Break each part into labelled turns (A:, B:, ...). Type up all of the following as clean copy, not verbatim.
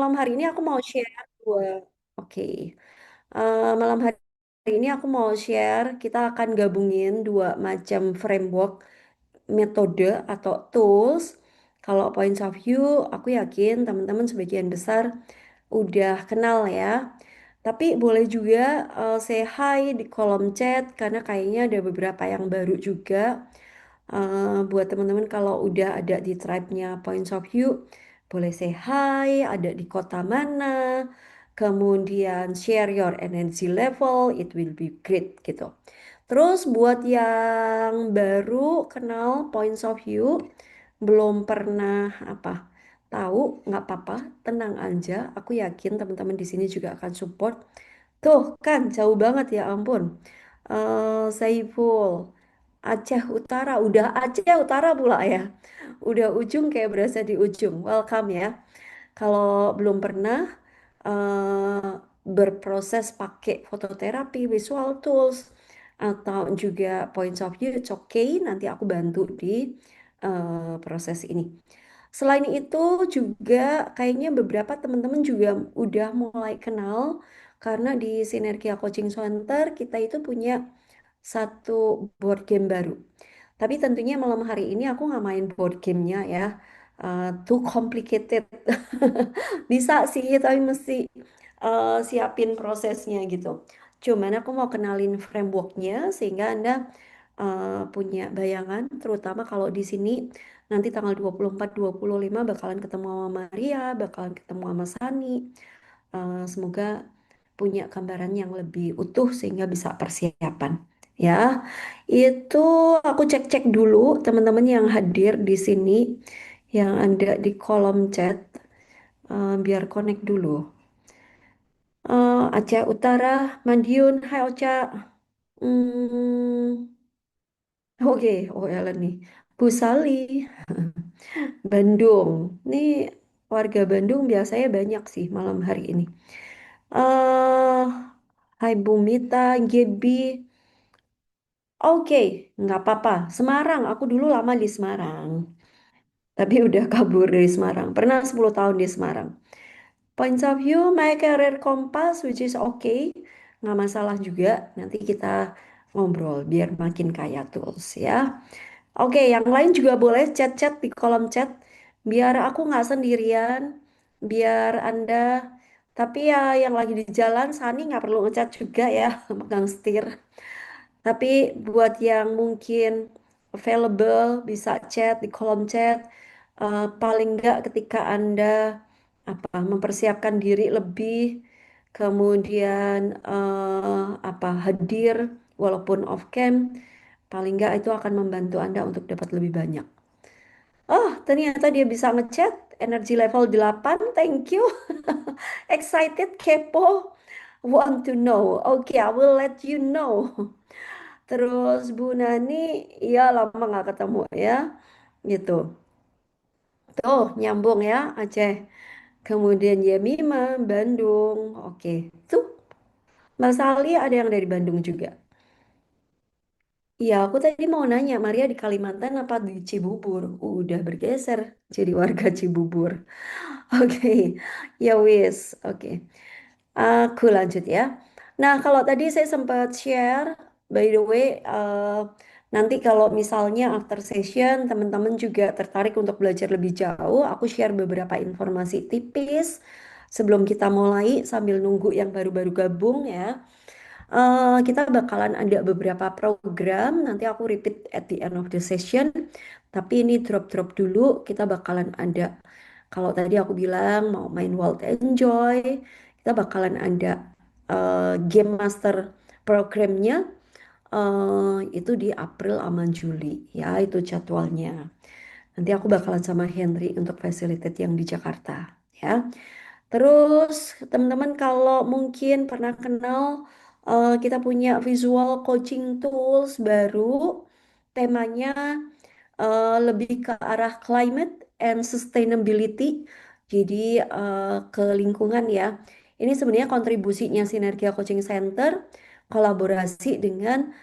A: malam hari ini aku mau share dua. Oke. Malam hari ini aku mau share, kita akan gabungin dua macam framework, metode atau tools. Kalau points of view, aku yakin teman-teman sebagian besar udah kenal ya. Tapi boleh juga say hi di kolom chat karena kayaknya ada beberapa yang baru juga. Buat teman-teman kalau udah ada di tribe-nya Points of View, boleh say hi, ada di kota mana, kemudian share your energy level, it will be great gitu. Terus buat yang baru kenal Points of View, belum pernah tahu, nggak apa-apa, tenang aja. Aku yakin teman-teman di sini juga akan support. Tuh kan jauh banget ya ampun. Saiful, Aceh Utara, udah Aceh Utara pula ya. Udah ujung kayak berasa di ujung. Welcome ya. Kalau belum pernah eh, berproses pakai fototerapi, visual tools, atau juga points of view, it's okay. Nanti aku bantu di proses ini. Selain itu juga kayaknya beberapa teman-teman juga udah mulai kenal karena di Sinergia Coaching Center kita itu punya satu board game baru. Tapi tentunya malam hari ini aku nggak main board gamenya ya. Too complicated. Bisa sih, tapi mesti siapin prosesnya gitu. Cuman aku mau kenalin frameworknya sehingga Anda punya bayangan, terutama kalau di sini nanti tanggal 24-25 bakalan ketemu sama Maria, bakalan ketemu sama Sani. Semoga punya gambaran yang lebih utuh sehingga bisa persiapan. Ya, itu aku cek-cek dulu teman-teman yang hadir di sini, yang ada di kolom chat, biar connect dulu. Aceh Utara, Madiun, hai Ocha. Hmm, oke, oh Ellen nih. Bu Sali, Bandung. Ini warga Bandung biasanya banyak sih malam hari ini. eh Hai Bu Mita, Gebi. Oke, nggak apa-apa. Semarang, aku dulu lama di Semarang. Tapi udah kabur dari Semarang. Pernah 10 tahun di Semarang. Points of view, my career compass, which is okay. Nggak masalah juga. Nanti kita ngobrol biar makin kaya tools ya. Oke, yang lain juga boleh chat-chat di kolom chat. Biar aku nggak sendirian. Biar Anda... Tapi ya yang lagi di jalan, Sani nggak perlu ngechat juga ya. Megang setir. Tapi buat yang mungkin available bisa chat di kolom chat. Paling nggak ketika Anda mempersiapkan diri lebih, kemudian hadir walaupun off cam, paling nggak itu akan membantu Anda untuk dapat lebih banyak. Oh, ternyata dia bisa ngechat energi level 8. Thank you. Excited, kepo, want to know. Oke, I will let you know. Terus Bu Nani, ya lama nggak ketemu ya, gitu. Tuh nyambung ya Aceh. Kemudian Yemima, Bandung. Oke, tuh Mbak Sali ada yang dari Bandung juga. Iya, aku tadi mau nanya, Maria di Kalimantan apa di Cibubur? Udah bergeser jadi warga Cibubur. Oke, ya wis. Oke. Aku lanjut ya. Nah, kalau tadi saya sempat share, by the way, nanti kalau misalnya after session teman-teman juga tertarik untuk belajar lebih jauh, aku share beberapa informasi tipis sebelum kita mulai sambil nunggu yang baru-baru gabung ya. Kita bakalan ada beberapa program, nanti aku repeat at the end of the session, tapi ini drop-drop dulu, kita bakalan ada, kalau tadi aku bilang mau main World Enjoy, kita bakalan ada Game Master programnya, itu di April sama Juli, ya itu jadwalnya. Nanti aku bakalan sama Henry untuk facilitate yang di Jakarta, ya. Terus teman-teman kalau mungkin pernah kenal kita punya visual coaching tools baru, temanya lebih ke arah climate and sustainability. Jadi ke lingkungan ya. Ini sebenarnya kontribusinya Sinergia Coaching Center kolaborasi dengan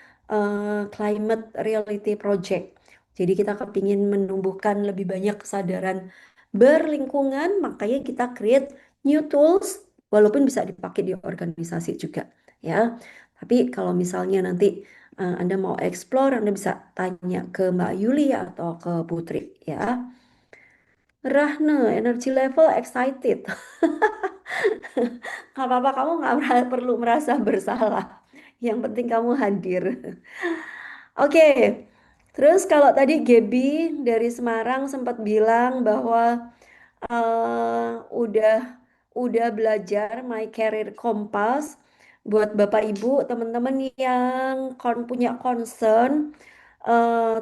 A: Climate Reality Project. Jadi kita kepingin menumbuhkan lebih banyak kesadaran berlingkungan, makanya kita create new tools, walaupun bisa dipakai di organisasi juga, ya. Tapi kalau misalnya nanti Anda mau explore, Anda bisa tanya ke Mbak Yuli atau ke Putri, ya. Rahna, energy level excited. Nggak apa-apa, kamu nggak perlu merasa bersalah. Yang penting kamu hadir. Oke, terus kalau tadi Gaby dari Semarang sempat bilang bahwa udah belajar My Career Compass buat Bapak Ibu, teman-teman yang punya concern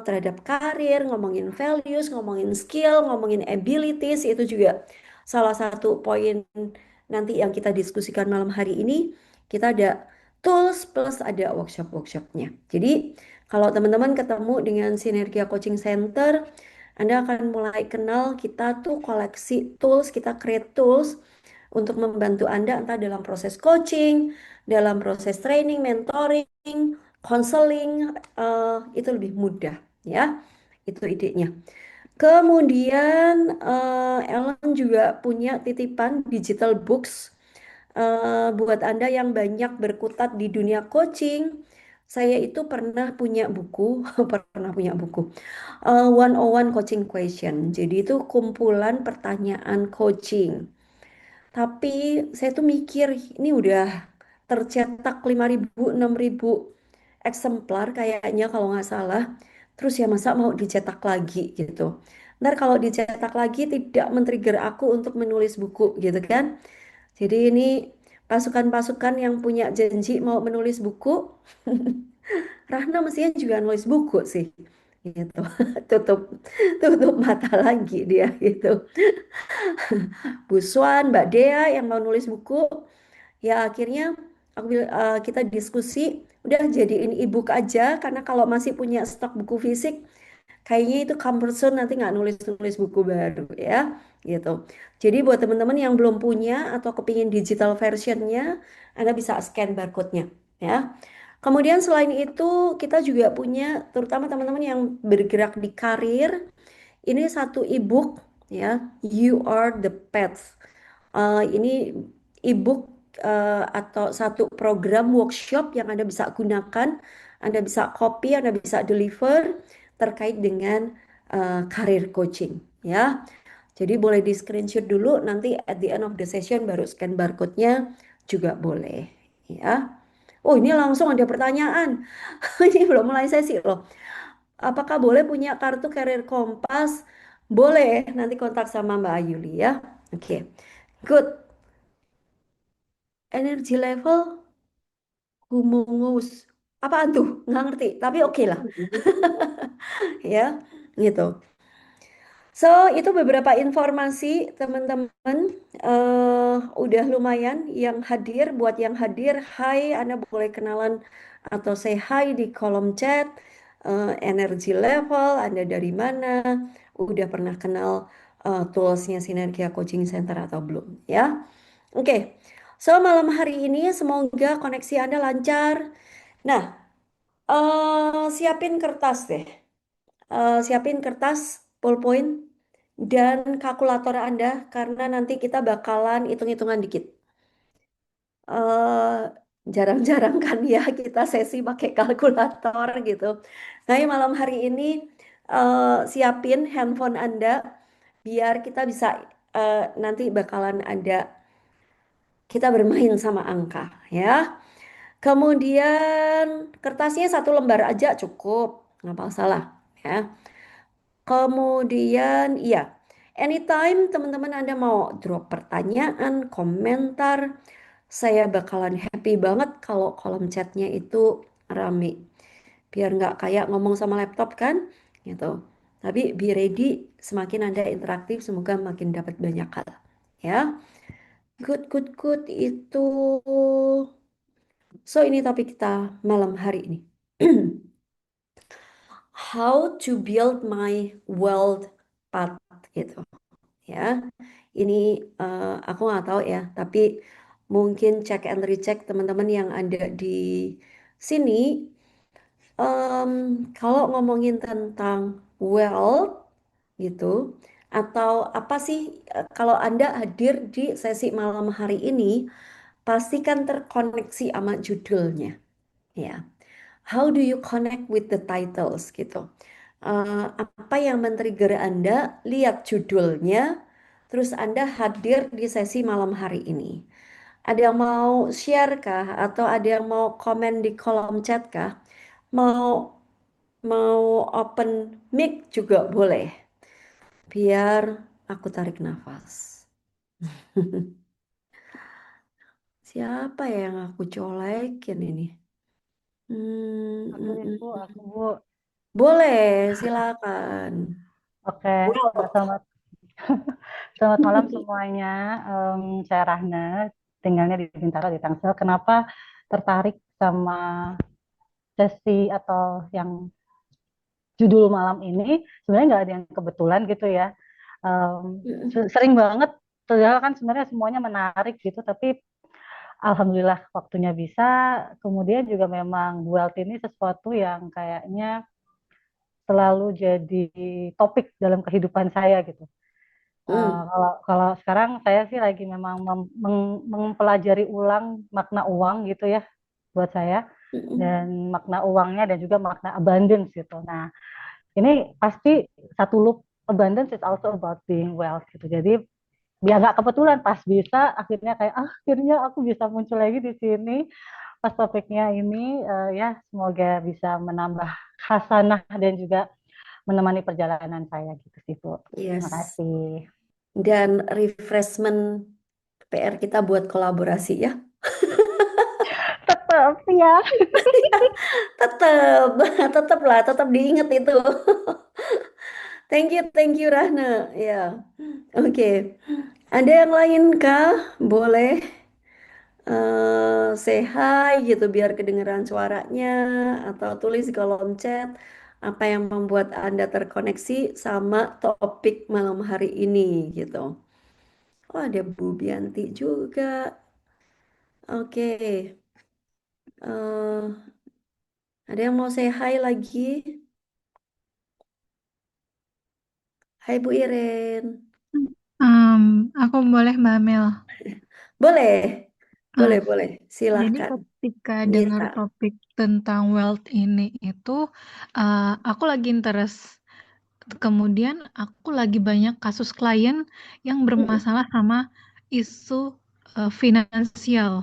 A: terhadap karir, ngomongin values, ngomongin skill, ngomongin abilities, itu juga salah satu poin nanti yang kita diskusikan malam hari ini. Kita ada tools plus ada workshop-workshopnya. Jadi kalau teman-teman ketemu dengan Sinergia Coaching Center, Anda akan mulai kenal kita tuh koleksi tools, kita create tools untuk membantu Anda entah dalam proses coaching, dalam proses training, mentoring, counseling, itu lebih mudah ya. Itu idenya. Kemudian Ellen juga punya titipan digital books buat Anda yang banyak berkutat di dunia coaching. Saya itu pernah punya buku, pernah punya buku 101 Coaching Question. Jadi itu kumpulan pertanyaan coaching. Tapi saya tuh mikir ini udah tercetak 5.000 6.000 eksemplar kayaknya kalau nggak salah. Terus ya masa mau dicetak lagi gitu. Ntar kalau dicetak lagi tidak men-trigger aku untuk menulis buku gitu kan. Jadi ini pasukan-pasukan yang punya janji mau menulis buku, Rahna mestinya juga nulis buku sih. Gitu. Tutup tutup mata lagi dia gitu. Bu Swan, Mbak Dea yang mau nulis buku, ya akhirnya kita diskusi, udah jadiin e-book aja karena kalau masih punya stok buku fisik, kayaknya itu comfort zone nanti nggak nulis-nulis buku baru ya, gitu. Jadi buat teman-teman yang belum punya atau kepingin digital versionnya, Anda bisa scan barcode-nya ya. Kemudian selain itu kita juga punya, terutama teman-teman yang bergerak di karir, ini satu e-book ya, You Are the Path. Ini e-book atau satu program workshop yang Anda bisa gunakan, Anda bisa copy, Anda bisa deliver terkait dengan karir coaching ya. Jadi boleh di screenshot dulu, nanti at the end of the session baru scan barcode-nya juga boleh ya. Oh ini langsung ada pertanyaan. Ini belum mulai sesi loh. Apakah boleh punya kartu Karir Kompas? Boleh, nanti kontak sama Mbak Ayuli ya. Oke, good. Energi level humungus. Apaan tuh? Nggak ngerti, tapi oke lah. Ya, gitu. So, itu beberapa informasi teman-teman. Udah lumayan yang hadir. Buat yang hadir, hai, Anda boleh kenalan atau say hi di kolom chat. Energi level, Anda dari mana? Udah pernah kenal toolsnya Sinergia Coaching Center atau belum? Ya, oke. So, malam hari ini semoga koneksi Anda lancar. Nah, siapin kertas deh. Siapin kertas, ballpoint, dan kalkulator Anda karena nanti kita bakalan hitung-hitungan dikit. eh Jarang-jarang kan ya kita sesi pakai kalkulator gitu. Nah, malam hari ini siapin handphone Anda biar kita bisa nanti bakalan ada kita bermain sama angka ya. Kemudian kertasnya satu lembar aja cukup, nggak masalah ya. Kemudian iya, anytime teman-teman Anda mau drop pertanyaan, komentar, saya bakalan happy banget kalau kolom chatnya itu rame. Biar nggak kayak ngomong sama laptop kan, gitu. Tapi be ready, semakin Anda interaktif, semoga makin dapat banyak hal. Ya, good, good, good itu. So ini topik kita malam hari ini. How to build my wealth path gitu ya. Ini aku nggak tahu ya, tapi mungkin check and recheck teman-teman yang ada di sini. Kalau ngomongin tentang wealth gitu, Atau apa sih kalau Anda hadir di sesi malam hari ini, pastikan terkoneksi sama judulnya, ya. How do you connect with the titles gitu? Apa yang men-trigger Anda? Lihat judulnya, terus Anda hadir di sesi malam hari ini. Ada yang mau share kah? Atau ada yang mau komen di kolom chat kah? Mau mau open mic juga boleh. Biar aku tarik nafas. Siapa ya yang aku colekin ini? Hmm,
B: Aku
A: mm, mm,
B: Ibu, aku
A: mm.
B: Bu.
A: Boleh, silakan.
B: Oke,
A: Well.
B: selamat selamat malam semuanya. Saya Rahna, tinggalnya di Bintaro di Tangsel. Kenapa tertarik sama sesi atau yang judul malam ini? Sebenarnya nggak ada yang kebetulan gitu ya. Sering banget, padahal kan sebenarnya semuanya menarik gitu, tapi alhamdulillah waktunya bisa. Kemudian juga memang Build ini sesuatu yang kayaknya selalu jadi topik dalam kehidupan saya gitu.
A: Hmm,
B: Kalau kalau sekarang saya sih lagi memang mempelajari ulang makna uang gitu ya buat saya, dan
A: mm,
B: makna uangnya dan juga makna abundance gitu. Nah, ini pasti satu loop, abundance is also about being wealth gitu. Jadi dia nggak kebetulan pas bisa akhirnya kayak akhirnya aku bisa muncul lagi di sini pas topiknya ini, ya semoga bisa menambah khasanah dan juga menemani perjalanan saya gitu sih Bu. Terima
A: yes.
B: kasih.
A: Dan refreshment PR kita buat kolaborasi ya.
B: Tetap ya.
A: Tetap, tetap lah, tetap diingat itu. Thank you Rahna. Ya, oke. Ada yang lain kah? Boleh say hi gitu biar kedengeran suaranya atau tulis di kolom chat apa yang membuat Anda terkoneksi sama topik malam hari ini gitu. Oh, ada Bu Bianti juga. Oke. eh ada yang mau say hi lagi? Hai Bu Iren.
C: Aku boleh Mbak Mel.
A: Boleh,
C: Ah,
A: boleh.
C: jadi
A: Silahkan.
C: ketika dengar
A: Mita.
C: topik tentang wealth ini itu, aku lagi interest. Kemudian aku lagi banyak kasus klien yang
A: Mm,
C: bermasalah sama isu finansial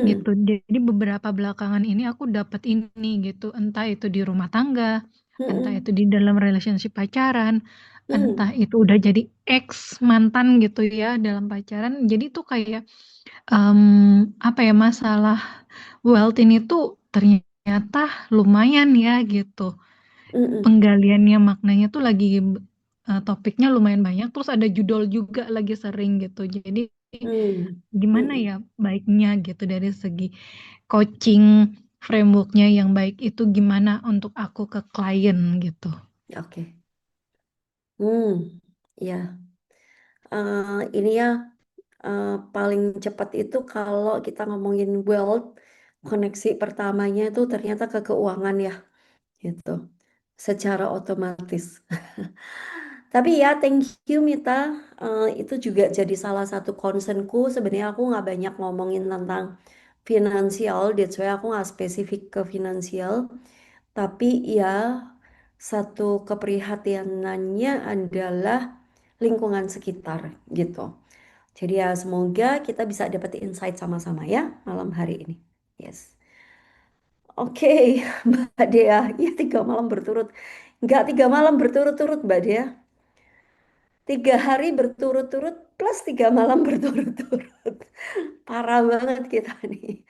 C: gitu.
A: mm,
C: Jadi beberapa belakangan ini aku dapat ini gitu, entah itu di rumah tangga, entah itu
A: mm,
C: di dalam relationship pacaran, entah
A: mm,
C: itu udah jadi ex mantan gitu ya dalam pacaran. Jadi tuh kayak em, apa ya, masalah wealth ini tuh ternyata lumayan ya gitu.
A: mm,
C: Penggaliannya maknanya tuh lagi topiknya lumayan banyak. Terus ada judul juga lagi sering gitu. Jadi
A: mm,
C: gimana
A: mm.
C: ya baiknya gitu dari segi coaching frameworknya yang baik itu gimana untuk aku ke klien gitu.
A: Oke. Ya. Ini ya paling cepat itu kalau kita ngomongin wealth, koneksi pertamanya itu ternyata ke keuangan ya, gitu. Secara otomatis. Tapi ya, thank you Mita. Itu juga jadi salah satu concernku. Sebenarnya aku nggak banyak ngomongin tentang finansial, that's why aku nggak spesifik ke finansial. Tapi ya, satu keprihatinannya adalah lingkungan sekitar gitu. Jadi ya semoga kita bisa dapat insight sama-sama ya malam hari ini. Yes. Oke, Mbak Dea. Ya 3 malam berturut. Enggak 3 malam berturut-turut Mbak Dea. 3 hari berturut-turut plus 3 malam berturut-turut. Parah banget kita nih.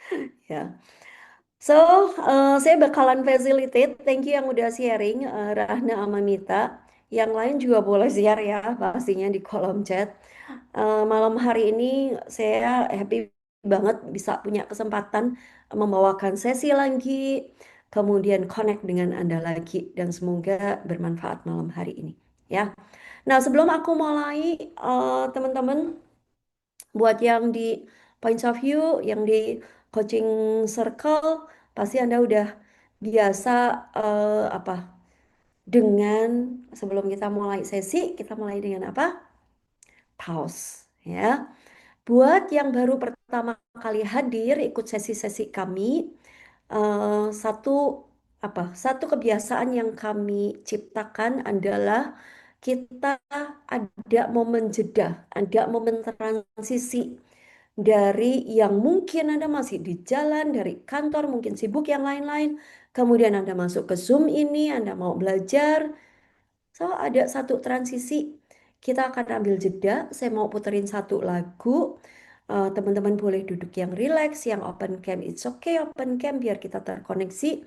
A: Ya. So, saya bakalan facilitate. Thank you yang udah sharing, Rahna sama Mita. Yang lain juga boleh share ya, pastinya di kolom chat. Malam hari ini saya happy banget bisa punya kesempatan membawakan sesi lagi, kemudian connect dengan Anda lagi, dan semoga bermanfaat malam hari ini. Ya. Nah, sebelum aku mulai, teman-teman, buat yang di Points of View, yang di Coaching Circle, pasti Anda udah biasa apa dengan sebelum kita mulai sesi, kita mulai dengan apa? Pause, ya. Buat yang baru pertama kali hadir ikut sesi-sesi kami, satu satu kebiasaan yang kami ciptakan adalah kita ada momen jeda, ada momen transisi dari yang mungkin Anda masih di jalan, dari kantor, mungkin sibuk yang lain-lain, kemudian Anda masuk ke Zoom ini, Anda mau belajar, so ada satu transisi, kita akan ambil jeda, saya mau puterin satu lagu, teman-teman boleh duduk yang relax, yang open cam, it's okay open cam biar kita terkoneksi,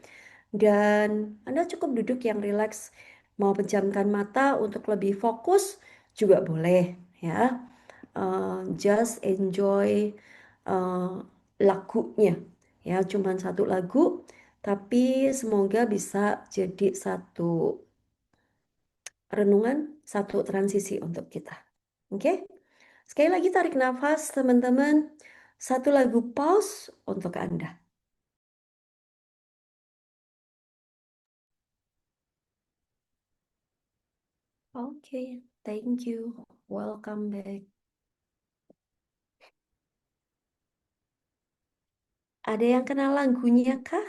A: dan Anda cukup duduk yang relax, mau pejamkan mata untuk lebih fokus juga boleh ya. Just enjoy lagunya ya, cuman satu lagu tapi semoga bisa jadi satu renungan, satu transisi untuk kita. Oke? Sekali lagi tarik nafas teman-teman. Satu lagu pause untuk Anda. Oke, thank you. Welcome back. Ada yang kenal lagunya kah?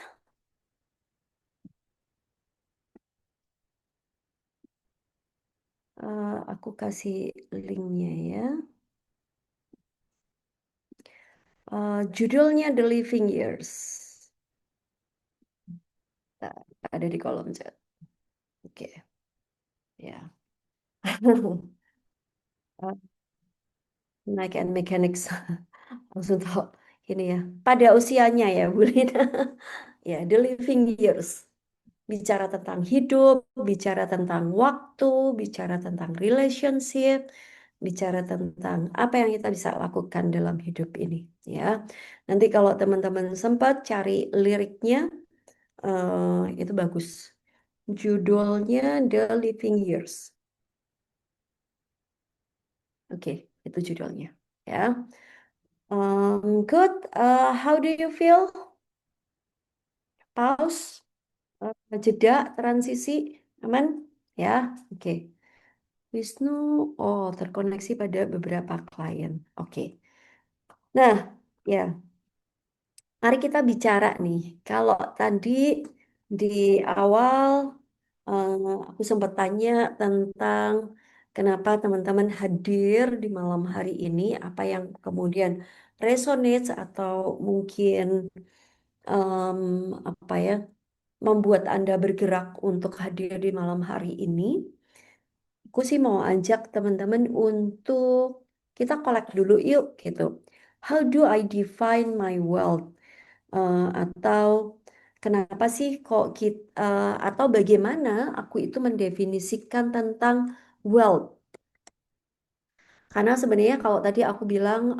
A: Aku kasih linknya ya. Judulnya The Living Years. Nah, ada di kolom chat. Oke, ya. Mike and Mechanics. Langsung tahu ini ya. Pada usianya ya, Bu Lina. Ya, The Living Years. Bicara tentang hidup, bicara tentang waktu, bicara tentang relationship, bicara tentang apa yang kita bisa lakukan dalam hidup ini. Ya, nanti kalau teman-teman sempat cari liriknya, itu bagus. Judulnya The Living Years. Oke, itu judulnya. Ya, good. How do you feel? Pause, jeda, transisi, aman? Ya, oke. Wisnu, oh terkoneksi pada beberapa klien. Oke. Nah, ya, mari kita bicara nih. Kalau tadi di awal aku sempat tanya tentang kenapa teman-teman hadir di malam hari ini, apa yang kemudian resonates atau mungkin em, apa ya membuat Anda bergerak untuk hadir di malam hari ini. Aku sih mau ajak teman-teman untuk kita collect dulu yuk gitu. How do I define my wealth? Atau kenapa sih kok kita atau bagaimana aku itu mendefinisikan tentang wealth? Karena sebenarnya kalau tadi aku bilang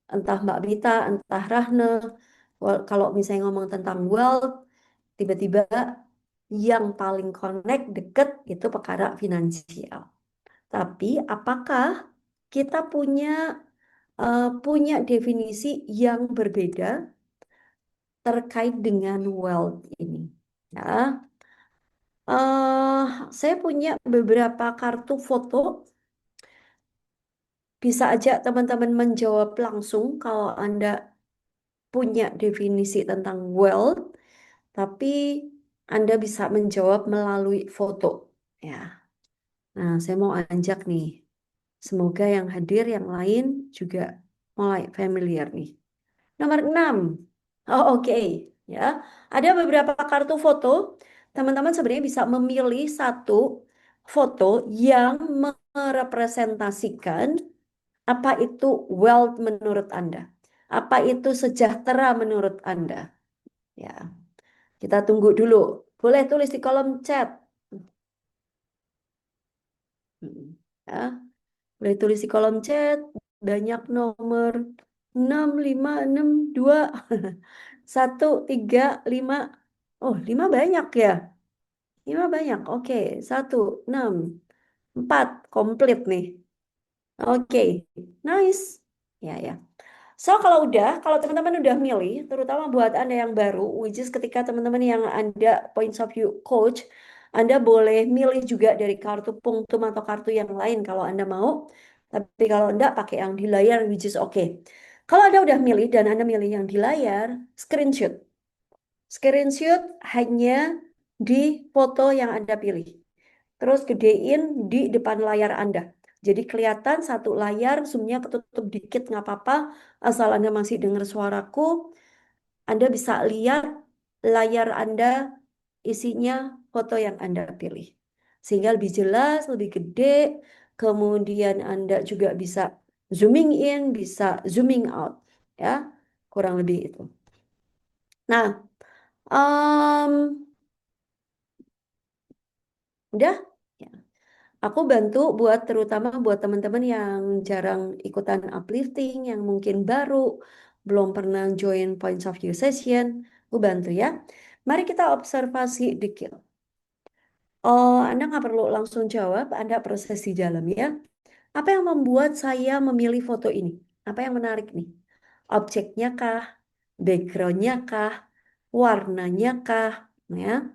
A: entah Mbak Mita, entah Rahne, kalau misalnya ngomong tentang wealth, tiba-tiba yang paling connect deket itu perkara finansial. Tapi apakah kita punya definisi yang berbeda terkait dengan wealth ini? Ya, saya punya beberapa kartu foto. Bisa aja teman-teman menjawab langsung kalau Anda punya definisi tentang wealth, tapi Anda bisa menjawab melalui foto. Ya, nah saya mau ajak nih. Semoga yang hadir yang lain juga mulai familiar nih. Nomor 6. Oh, oke. Ya. Ada beberapa kartu foto. Teman-teman sebenarnya bisa memilih satu foto yang merepresentasikan apa itu wealth menurut Anda. Apa itu sejahtera menurut Anda. Ya. Kita tunggu dulu. Boleh tulis di kolom chat. Ya. Boleh tulis di kolom chat. Banyak nomor 6562 135. Oh, 5 banyak ya. 5 banyak. Oke, 164 komplit nih. Oke, nice. Ya, ya. So, kalau teman-teman udah milih, terutama buat Anda yang baru, which is ketika teman-teman yang Anda points of view coach, Anda boleh milih juga dari kartu punktum atau kartu yang lain kalau Anda mau. Tapi kalau enggak, pakai yang di layar, which is okay. Kalau Anda udah milih dan Anda milih yang di layar, screenshot. Screenshot hanya di foto yang Anda pilih. Terus gedein di depan layar Anda. Jadi kelihatan satu layar, zoomnya ketutup dikit nggak apa-apa. Asal Anda masih dengar suaraku, Anda bisa lihat layar Anda isinya foto yang Anda pilih. Sehingga lebih jelas, lebih gede. Kemudian Anda juga bisa zooming in, bisa zooming out. Ya, kurang lebih itu. Nah, udah. Ya. Aku bantu buat terutama buat teman-teman yang jarang ikutan uplifting, yang mungkin baru, belum pernah join Points of View session. Aku bantu ya. Mari kita observasi dikit. Oh, Anda nggak perlu langsung jawab, Anda proses di dalam ya. Apa yang membuat saya memilih foto ini? Apa yang menarik nih? Objeknya kah? Backgroundnya kah? Warnanya kah? Ya.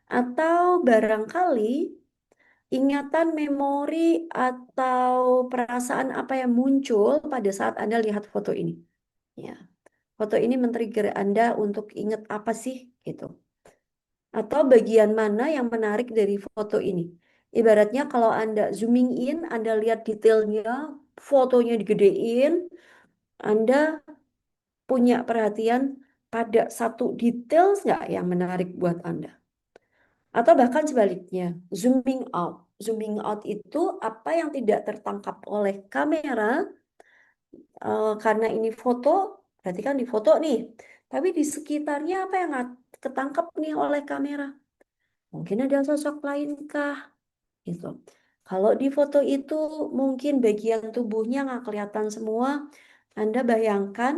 A: Atau barangkali ingatan, memori, atau perasaan apa yang muncul pada saat Anda lihat foto ini? Ya, foto ini men-trigger Anda untuk ingat apa sih gitu. Atau bagian mana yang menarik dari foto ini? Ibaratnya kalau Anda zooming in, Anda lihat detailnya, fotonya digedein, Anda punya perhatian pada satu detail nggak yang menarik buat Anda? Atau bahkan sebaliknya, zooming out. Zooming out itu apa yang tidak tertangkap oleh kamera, karena ini foto, berarti kan di foto nih. Tapi di sekitarnya apa yang nggak ketangkap nih oleh kamera? Mungkin ada sosok lain kah? Gitu. Kalau di foto itu mungkin bagian tubuhnya nggak kelihatan semua. Anda bayangkan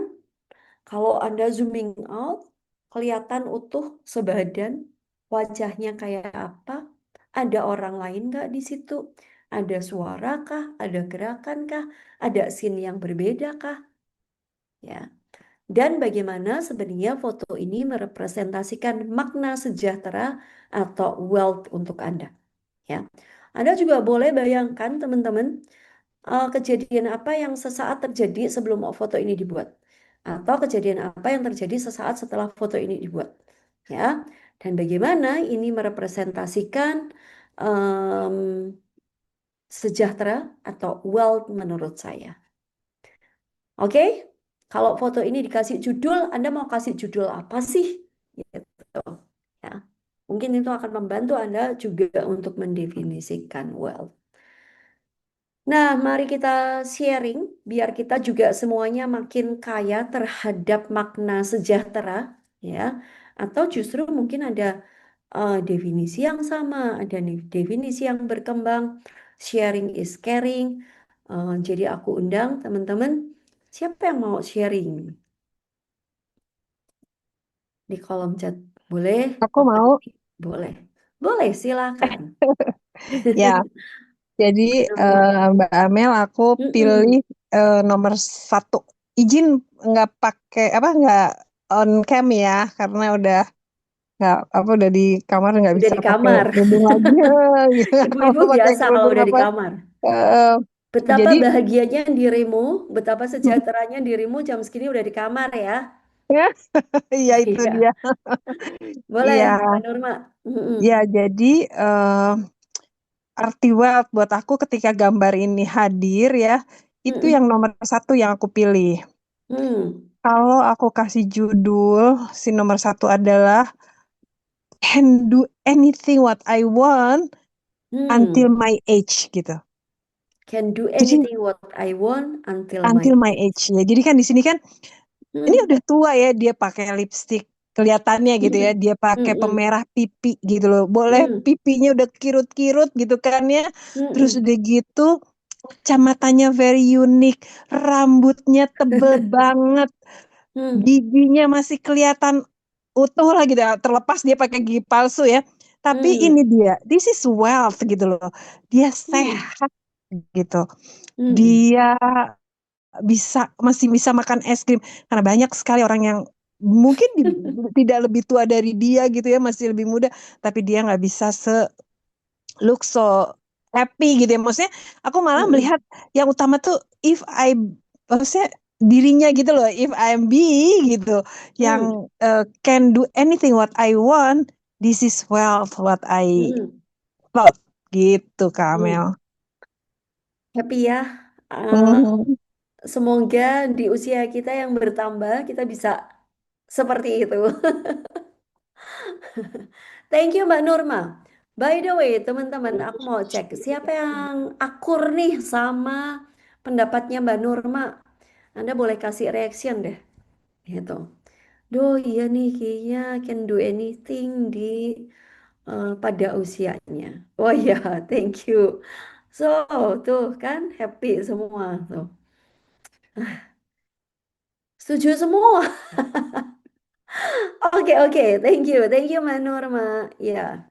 A: kalau Anda zooming out, kelihatan utuh sebadan, wajahnya kayak apa? Ada orang lain nggak di situ? Ada suara kah? Ada gerakan kah? Ada scene yang berbeda kah? Ya. Dan bagaimana sebenarnya foto ini merepresentasikan makna sejahtera atau wealth untuk Anda. Ya. Anda juga boleh bayangkan teman-teman, kejadian apa yang sesaat terjadi sebelum foto ini dibuat, atau kejadian apa yang terjadi sesaat setelah foto ini dibuat, ya. Dan bagaimana ini merepresentasikan em, sejahtera atau wealth menurut saya. Oke, kalau foto ini dikasih judul, Anda mau kasih judul apa sih? Gitu, ya. Mungkin itu akan membantu Anda juga untuk mendefinisikan wealth. Nah, mari kita sharing biar kita juga semuanya makin kaya terhadap makna sejahtera, ya. Atau justru mungkin ada definisi yang sama, ada definisi yang berkembang. Sharing is caring. Jadi aku undang teman-teman, siapa yang mau sharing di kolom chat? Boleh?
D: Aku
A: Apa
D: mau,
A: boleh? Boleh, silakan.
D: ya. Jadi
A: Nama.
D: Mbak Amel, aku pilih
A: Mm-mm.
D: nomor 1. Izin nggak pakai apa nggak on cam ya, karena nggak apa udah di kamar nggak
A: Udah
D: bisa
A: di
D: pakai
A: kamar.
D: kerudung lagi, gitu nggak
A: Ibu-ibu
D: mau pakai
A: biasa kalau
D: kerudung
A: udah di
D: apa.
A: kamar.
D: eh,
A: Betapa
D: jadi
A: bahagianya dirimu, betapa sejahteranya dirimu jam segini udah di kamar ya.
D: ya itu dia.
A: Iya, boleh,
D: Iya,
A: Mbak Nurma. Mm-mm.
D: ya jadi arti wealth buat aku ketika gambar ini hadir ya, itu
A: Mm-mm.
D: yang nomor 1 yang aku pilih.
A: Mm.
D: Kalau aku kasih judul, si nomor 1 adalah can do anything what I want until
A: Hmm.
D: my age gitu.
A: Can do
D: Jadi
A: anything what I want until my
D: until my
A: age.
D: age ya. Jadi kan di sini kan ini
A: Mm.
D: udah tua ya, dia pakai lipstick kelihatannya gitu ya.
A: Mm.
D: Dia pakai
A: Mm-mm.
D: pemerah pipi gitu loh. Boleh
A: Mm.
D: pipinya udah kirut-kirut gitu kan ya. Terus
A: Mm-mm.
D: udah gitu kacamatanya very unique, rambutnya tebel banget,
A: Mm.
D: giginya masih kelihatan utuh lah gitu, terlepas dia pakai gigi palsu ya. Tapi ini
A: Mm.
D: dia, this is wealth gitu loh. Dia
A: Mm.
D: sehat gitu.
A: Mm.
D: Dia masih bisa makan es krim karena banyak sekali orang yang mungkin tidak lebih tua dari dia gitu ya, masih lebih muda, tapi dia nggak bisa look so happy gitu ya. Maksudnya aku malah
A: Mm-mm.
D: melihat yang utama tuh maksudnya dirinya gitu loh, if I'm be gitu,
A: Mm.
D: yang can do anything what I want, this is wealth what I
A: Mm-mm.
D: thought gitu, Kak
A: Mm.
D: Amel.
A: Happy ya. Eh,
D: Mhm.
A: semoga di usia kita yang bertambah kita bisa seperti itu. Thank you Mbak Nurma. By the way, teman-teman, aku mau cek siapa yang akur nih sama pendapatnya Mbak Nurma. Anda boleh kasih reaction deh, gitu. Duh, iya nih kayaknya can do anything pada usianya. Oh iya, thank you. So, tuh kan happy semua tuh. Setuju semua. Oke, oke, thank you Mbak Nurma. Ya,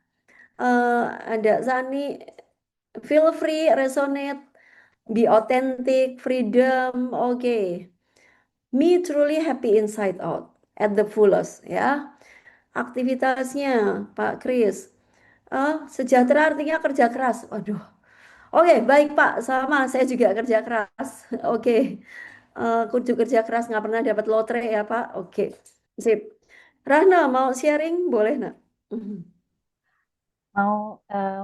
A: ada Sani, feel free, resonate, be authentic, freedom. Oke, me truly happy inside out at the fullest ya. Aktivitasnya Pak Kris. Sejahtera artinya kerja keras. Waduh. Oke, baik Pak. Sama, saya juga kerja keras. Oke. Kudu kerja keras nggak pernah dapat lotre ya Pak. Oke. Sip. Rahna mau sharing? Boleh nak? Mhm.
B: Mau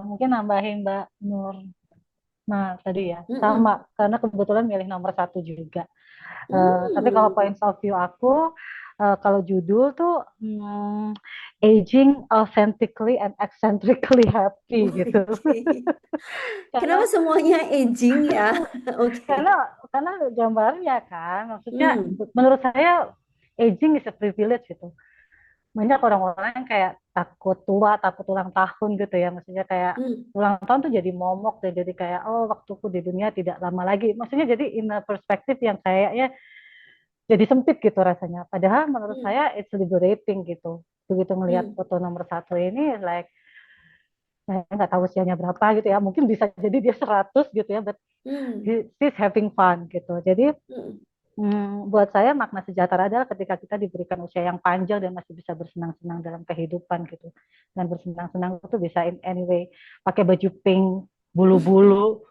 B: mungkin nambahin Mbak Nur. Nah, tadi ya, sama,
A: Mm-mm.
B: karena kebetulan milih nomor satu juga. Tapi kalau
A: Hmm.
B: points of view aku, kalau judul tuh Aging Authentically and Eccentrically Happy gitu.
A: Oke. Kenapa
B: Karena
A: semuanya aging ya?
B: karena
A: Oke.
B: karena gambarnya kan, maksudnya
A: Hmm.
B: menurut saya aging is a privilege gitu. Banyak orang-orang yang kayak takut tua, takut ulang tahun gitu ya, maksudnya kayak
A: Hmm.
B: ulang tahun tuh jadi momok deh, jadi kayak oh waktuku di dunia tidak lama lagi. Maksudnya jadi in a perspektif yang kayaknya jadi sempit gitu rasanya. Padahal menurut
A: Hmm.
B: saya it's liberating gitu. Begitu ngelihat
A: Hmm.
B: foto nomor satu ini, like saya nggak tahu usianya berapa gitu ya. Mungkin bisa jadi dia 100 gitu ya, but
A: Hmm.
B: he's having fun gitu. Jadi
A: Hmm.
B: buat saya makna sejahtera adalah ketika kita diberikan usia yang panjang dan masih bisa bersenang-senang dalam kehidupan gitu. Dan bersenang-senang itu bisa in any way. Pakai baju pink, bulu-bulu,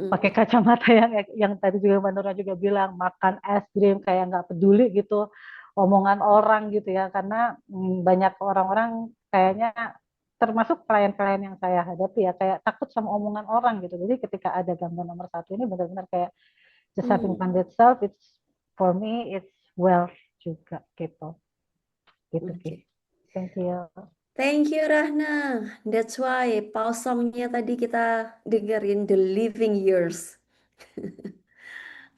B: pakai
A: Hmm.
B: kacamata yang tadi juga Mbak Nura juga bilang, makan es krim kayak nggak peduli gitu omongan orang gitu ya, karena banyak orang-orang kayaknya termasuk klien-klien yang saya hadapi ya kayak takut sama omongan orang gitu. Jadi ketika ada gambar nomor satu ini benar-benar kayak just having
A: Hmm.
B: fun with self, it's for me it's wealth juga gitu. Gitu sih.
A: Oke.
B: Thank you.
A: Thank you Rahna. That's why pause songnya tadi kita dengerin The Living Years.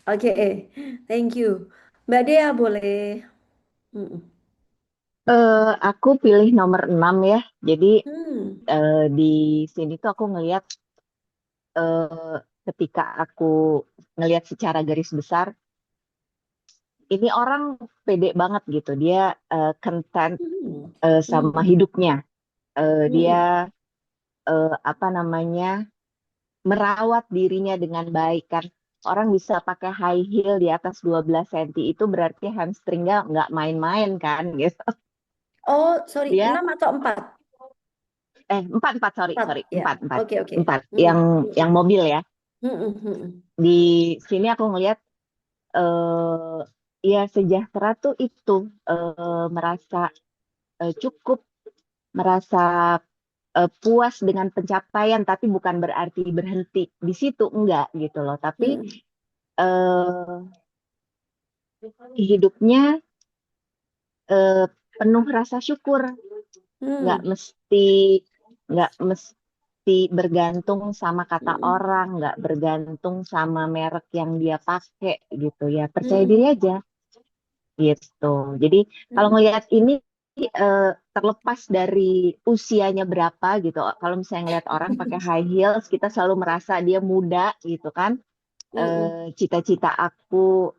A: Oke, thank you. Mbak Dea boleh. Mm-mm.
E: Aku pilih nomor 6 ya. Jadi
A: Hmm.
E: di sini tuh aku ngelihat eh, ketika aku ngelihat secara garis besar, ini orang pede banget gitu. Dia content
A: Hmm.
E: sama
A: Hmm.
E: hidupnya. Dia
A: Hmm.
E: apa namanya merawat dirinya dengan baik kan. Orang bisa pakai high heel di atas 12 cm itu berarti hamstringnya nggak main-main kan gitu.
A: Oh, sorry,
E: Dia
A: 6 atau 4?
E: empat empat sorry
A: 4,
E: sorry
A: ya.
E: empat empat
A: Oke, oke.
E: empat
A: Mm-mm.
E: yang
A: Mm-mm.
E: mobil ya.
A: Mm-mm. Mm-mm.
E: Di sini aku ngelihat eh ya sejahtera tuh itu merasa cukup, merasa puas dengan pencapaian, tapi bukan berarti berhenti di situ enggak gitu loh. Tapi
A: Mm-mm.
E: eh hidupnya eh, penuh rasa syukur, nggak
A: Hmm.
E: mesti nggak mesti bergantung sama kata
A: Mm-mm.
E: orang, nggak bergantung sama merek yang dia pakai gitu ya. Percaya diri
A: Mm-mm.
E: aja gitu. Jadi kalau
A: Mm-mm.
E: ngelihat ini terlepas dari usianya berapa gitu. Kalau misalnya ngelihat orang pakai high heels, kita selalu merasa dia muda gitu kan.
A: Mm-mm.
E: Cita-cita aku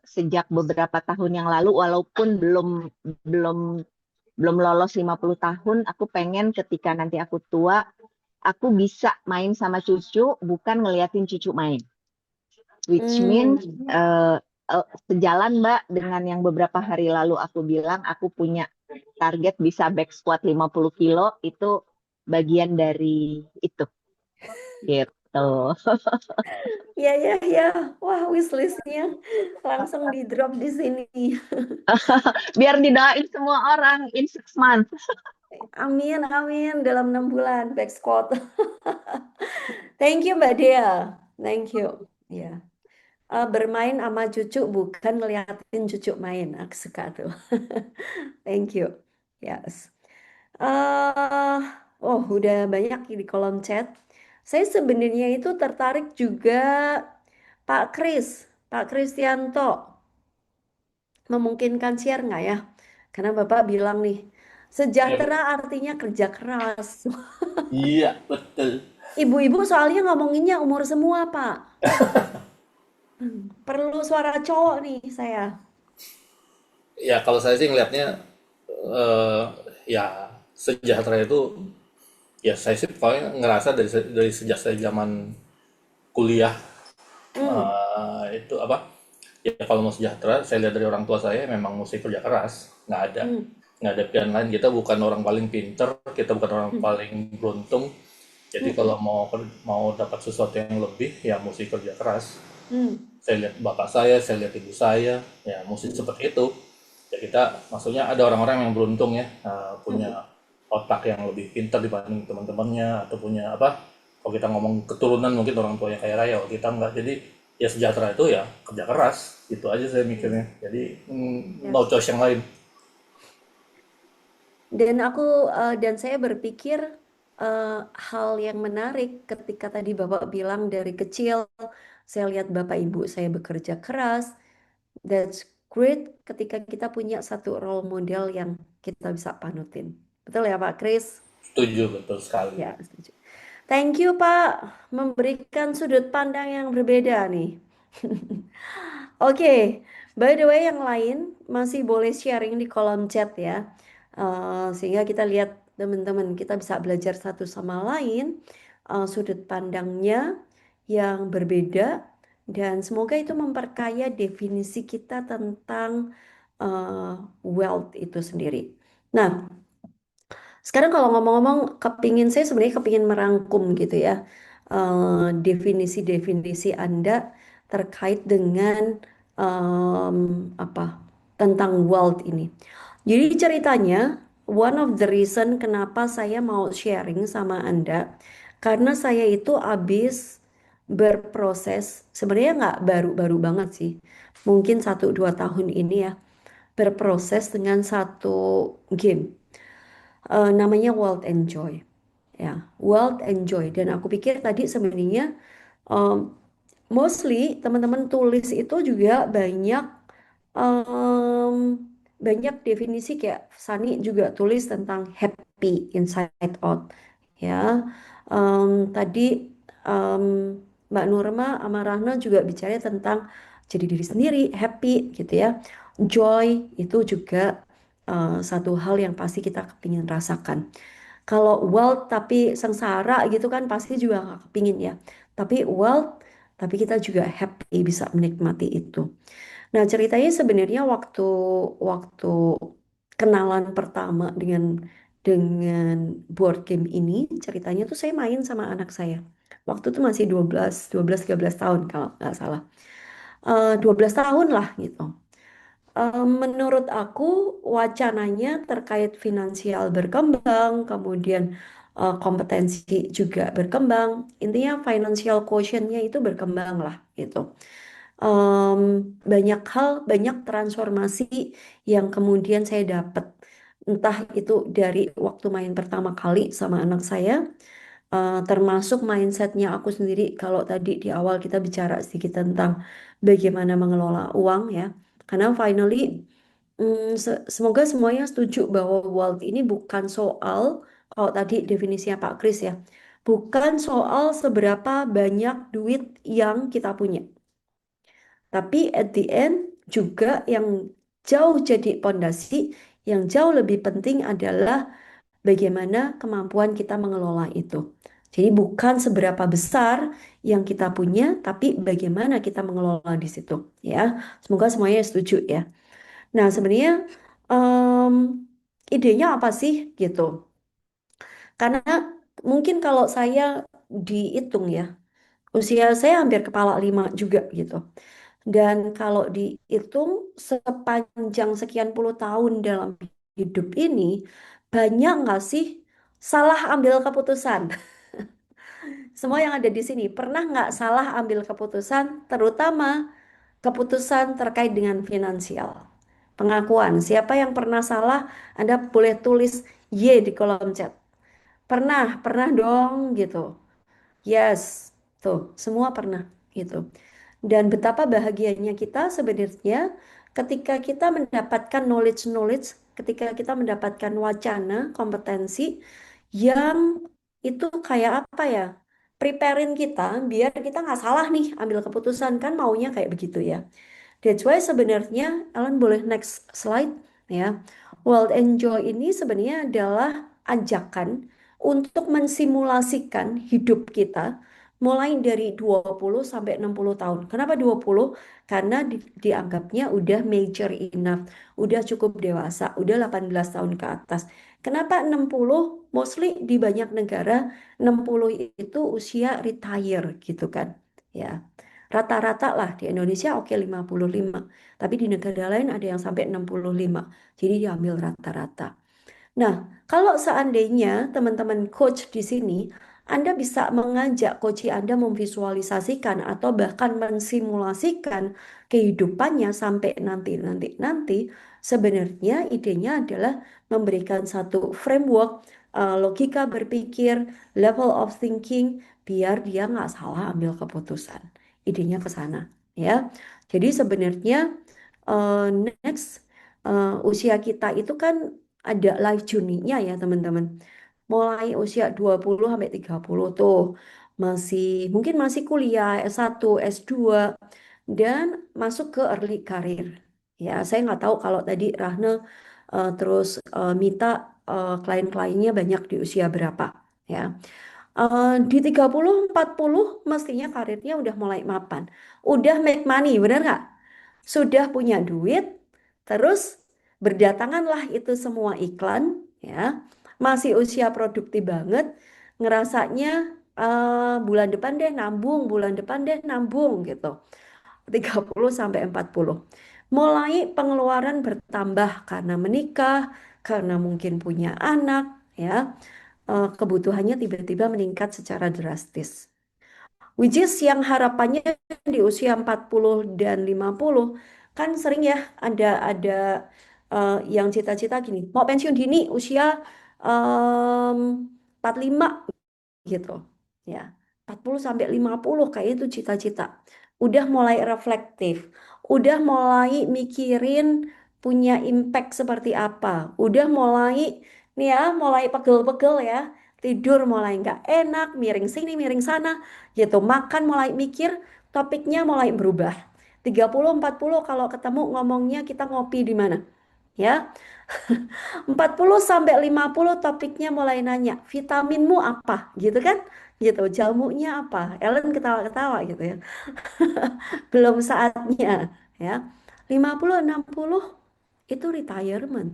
E: sejak beberapa tahun yang lalu, walaupun belum belum lolos 50 tahun, aku pengen ketika nanti aku tua, aku bisa main sama cucu, bukan ngeliatin cucu main. Which means
A: Hmm.
E: uh, sejalan Mbak dengan yang beberapa hari lalu aku bilang aku punya target bisa back squat 50 kilo, itu bagian dari itu gitu.
A: Ya, ya, ya. Wah, wishlistnya langsung di drop di sini.
E: Biar didoain semua orang in 6 months.
A: Amin, amin. Dalam 6 bulan back squat. Thank you Mbak Dea. Thank you. Ya. Bermain sama cucu bukan ngeliatin cucu main. Aku suka tuh. Thank you. Yes. eh udah banyak di kolom chat. Saya sebenarnya itu tertarik juga Pak Pak Kristianto. Memungkinkan share nggak ya? Karena Bapak bilang nih,
F: Ya,
A: sejahtera artinya kerja keras.
F: iya, betul.
A: Ibu-ibu soalnya ngomonginnya umur semua, Pak. Perlu suara cowok nih saya.
F: Ya, kalau saya sih ngelihatnya eh, ya sejahtera itu ya saya sih pokoknya ngerasa dari sejak saya zaman kuliah
A: Hmm,
F: itu apa? Ya kalau mau sejahtera, saya lihat dari orang tua saya memang mesti kerja keras.
A: hmm,
F: Nggak ada pilihan lain. Kita bukan orang paling pinter, kita bukan orang
A: hmm,
F: paling beruntung. Jadi
A: hmm,
F: kalau mau dapat sesuatu yang lebih, ya mesti kerja keras.
A: hmm,
F: Saya lihat bapak saya lihat ibu saya, ya mesti seperti itu. Ya kita, maksudnya ada orang-orang yang beruntung ya,
A: hmm.
F: punya otak yang lebih pintar dibanding teman-temannya, atau punya apa, kalau kita ngomong keturunan mungkin orang tuanya kaya raya, kalau kita enggak. Jadi ya sejahtera itu ya kerja keras, itu aja saya mikirnya. Jadi no
A: Yes.
F: choice yang lain.
A: Dan saya berpikir hal yang menarik ketika tadi Bapak bilang dari kecil saya lihat Bapak Ibu saya bekerja keras. That's great ketika kita punya satu role model yang kita bisa panutin. Betul ya Pak Kris?
F: Setuju, betul sekali.
A: Ya, setuju. Thank you Pak, memberikan sudut pandang yang berbeda nih. Oke, by the way yang lain masih boleh sharing di kolom chat ya. Sehingga kita lihat teman-teman kita bisa belajar satu sama lain sudut pandangnya yang berbeda dan semoga itu memperkaya definisi kita tentang wealth itu sendiri. Nah, sekarang kalau ngomong-ngomong, saya sebenarnya kepingin merangkum gitu ya, definisi-definisi Anda terkait dengan apa tentang wealth ini. Jadi ceritanya, one of the reason kenapa saya mau sharing sama Anda, karena saya itu habis berproses, sebenarnya nggak baru-baru banget sih, mungkin 1-2 tahun ini ya, berproses dengan satu game namanya World Enjoy ya World Enjoy dan aku pikir tadi sebenarnya um, mostly teman-teman tulis itu juga um, banyak definisi kayak Sani juga tulis tentang happy inside out ya. Tadi Mbak Nurma sama Rahna juga bicara tentang jadi diri sendiri happy gitu ya. Joy itu juga satu hal yang pasti kita kepingin rasakan. Kalau wealth tapi sengsara gitu kan pasti juga nggak kepingin ya. Tapi wealth tapi kita juga happy bisa menikmati itu. Nah, ceritanya sebenarnya waktu waktu kenalan pertama dengan board game ini, ceritanya tuh saya main sama anak saya. Waktu itu masih 12 13 tahun kalau nggak salah. 12 tahun lah gitu. Menurut aku wacananya terkait finansial berkembang, kemudian kompetensi juga berkembang. Intinya financial quotient-nya itu berkembang lah gitu. Banyak hal, banyak transformasi yang kemudian saya dapat. Entah itu dari waktu main pertama kali sama anak saya, termasuk mindsetnya aku sendiri. Kalau tadi di awal kita bicara sedikit tentang bagaimana mengelola uang ya. Karena finally, semoga semuanya setuju bahwa wealth ini bukan soal, kalau tadi definisinya Pak Kris ya, bukan soal seberapa banyak duit yang kita punya. Tapi at the end juga yang jauh jadi pondasi, yang jauh lebih penting adalah bagaimana kemampuan kita mengelola itu. Jadi bukan seberapa besar yang kita punya, tapi bagaimana kita mengelola di situ, ya. Semoga semuanya setuju ya. Nah, sebenarnya em, idenya apa sih gitu? Karena mungkin kalau saya dihitung ya, usia saya hampir kepala 5 juga gitu. Dan kalau dihitung sepanjang sekian puluh tahun dalam hidup ini, banyak nggak sih salah ambil keputusan? Semua yang ada di sini pernah nggak salah ambil keputusan, terutama keputusan terkait dengan finansial. Pengakuan, siapa yang pernah salah, Anda boleh tulis Y di kolom chat. Pernah dong gitu. Yes, tuh, semua pernah gitu. Dan betapa bahagianya kita sebenarnya ketika kita mendapatkan knowledge-knowledge, ketika kita mendapatkan wacana, kompetensi yang itu kayak apa ya? Preparein kita biar kita nggak salah nih ambil keputusan kan maunya kayak begitu ya. That's why sebenarnya, Alan boleh next slide ya. World Enjoy ini sebenarnya adalah ajakan untuk mensimulasikan hidup kita mulai dari 20 sampai 60 tahun. Kenapa 20? Karena dianggapnya udah mature enough, udah cukup dewasa, udah 18 tahun ke atas. Kenapa 60? Mostly di banyak negara 60 itu usia retire gitu kan. Ya. Rata-rata lah di Indonesia oke 55, tapi di negara lain ada yang sampai 65. Jadi diambil rata-rata. Nah, kalau seandainya teman-teman coach di sini, Anda bisa mengajak coach Anda memvisualisasikan atau bahkan mensimulasikan kehidupannya sampai nanti. Sebenarnya idenya adalah memberikan satu framework, logika berpikir, level of thinking, biar dia nggak salah ambil keputusan. Idenya ke sana, ya. Jadi sebenarnya next usia kita itu kan ada life journey-nya ya teman-teman. Mulai usia 20 sampai 30 tuh mungkin masih kuliah S1, S2 dan masuk ke early career. Ya, saya nggak tahu kalau tadi Rahna terus Mita klien-kliennya banyak di usia berapa ya. Di 30, 40 mestinya karirnya udah mulai mapan. Udah make money, bener nggak? Sudah punya duit, terus berdatanganlah itu semua iklan, ya. Masih usia produktif banget, ngerasanya bulan depan deh nambung, bulan depan deh nambung gitu. 30 sampai 40. Mulai pengeluaran bertambah karena menikah, karena mungkin punya anak, ya. Kebutuhannya tiba-tiba meningkat secara drastis. Which is yang harapannya di usia 40 dan 50 kan sering ya ada yang cita-cita gini, mau pensiun dini usia 45 gitu. Ya. 40 sampai 50 kayak itu cita-cita. Udah mulai reflektif, udah mulai mikirin punya impact seperti apa. Udah mulai nih ya, mulai pegel-pegel ya. Tidur mulai nggak enak, miring sini, miring sana gitu. Makan mulai mikir, topiknya mulai berubah. 30 40 kalau ketemu ngomongnya kita ngopi di mana? Ya. 40 sampai 50 topiknya mulai nanya, vitaminmu apa? Gitu kan? Gitu, jamunya apa? Ellen ketawa-ketawa gitu ya. Belum saatnya, ya. 50 60 itu retirement.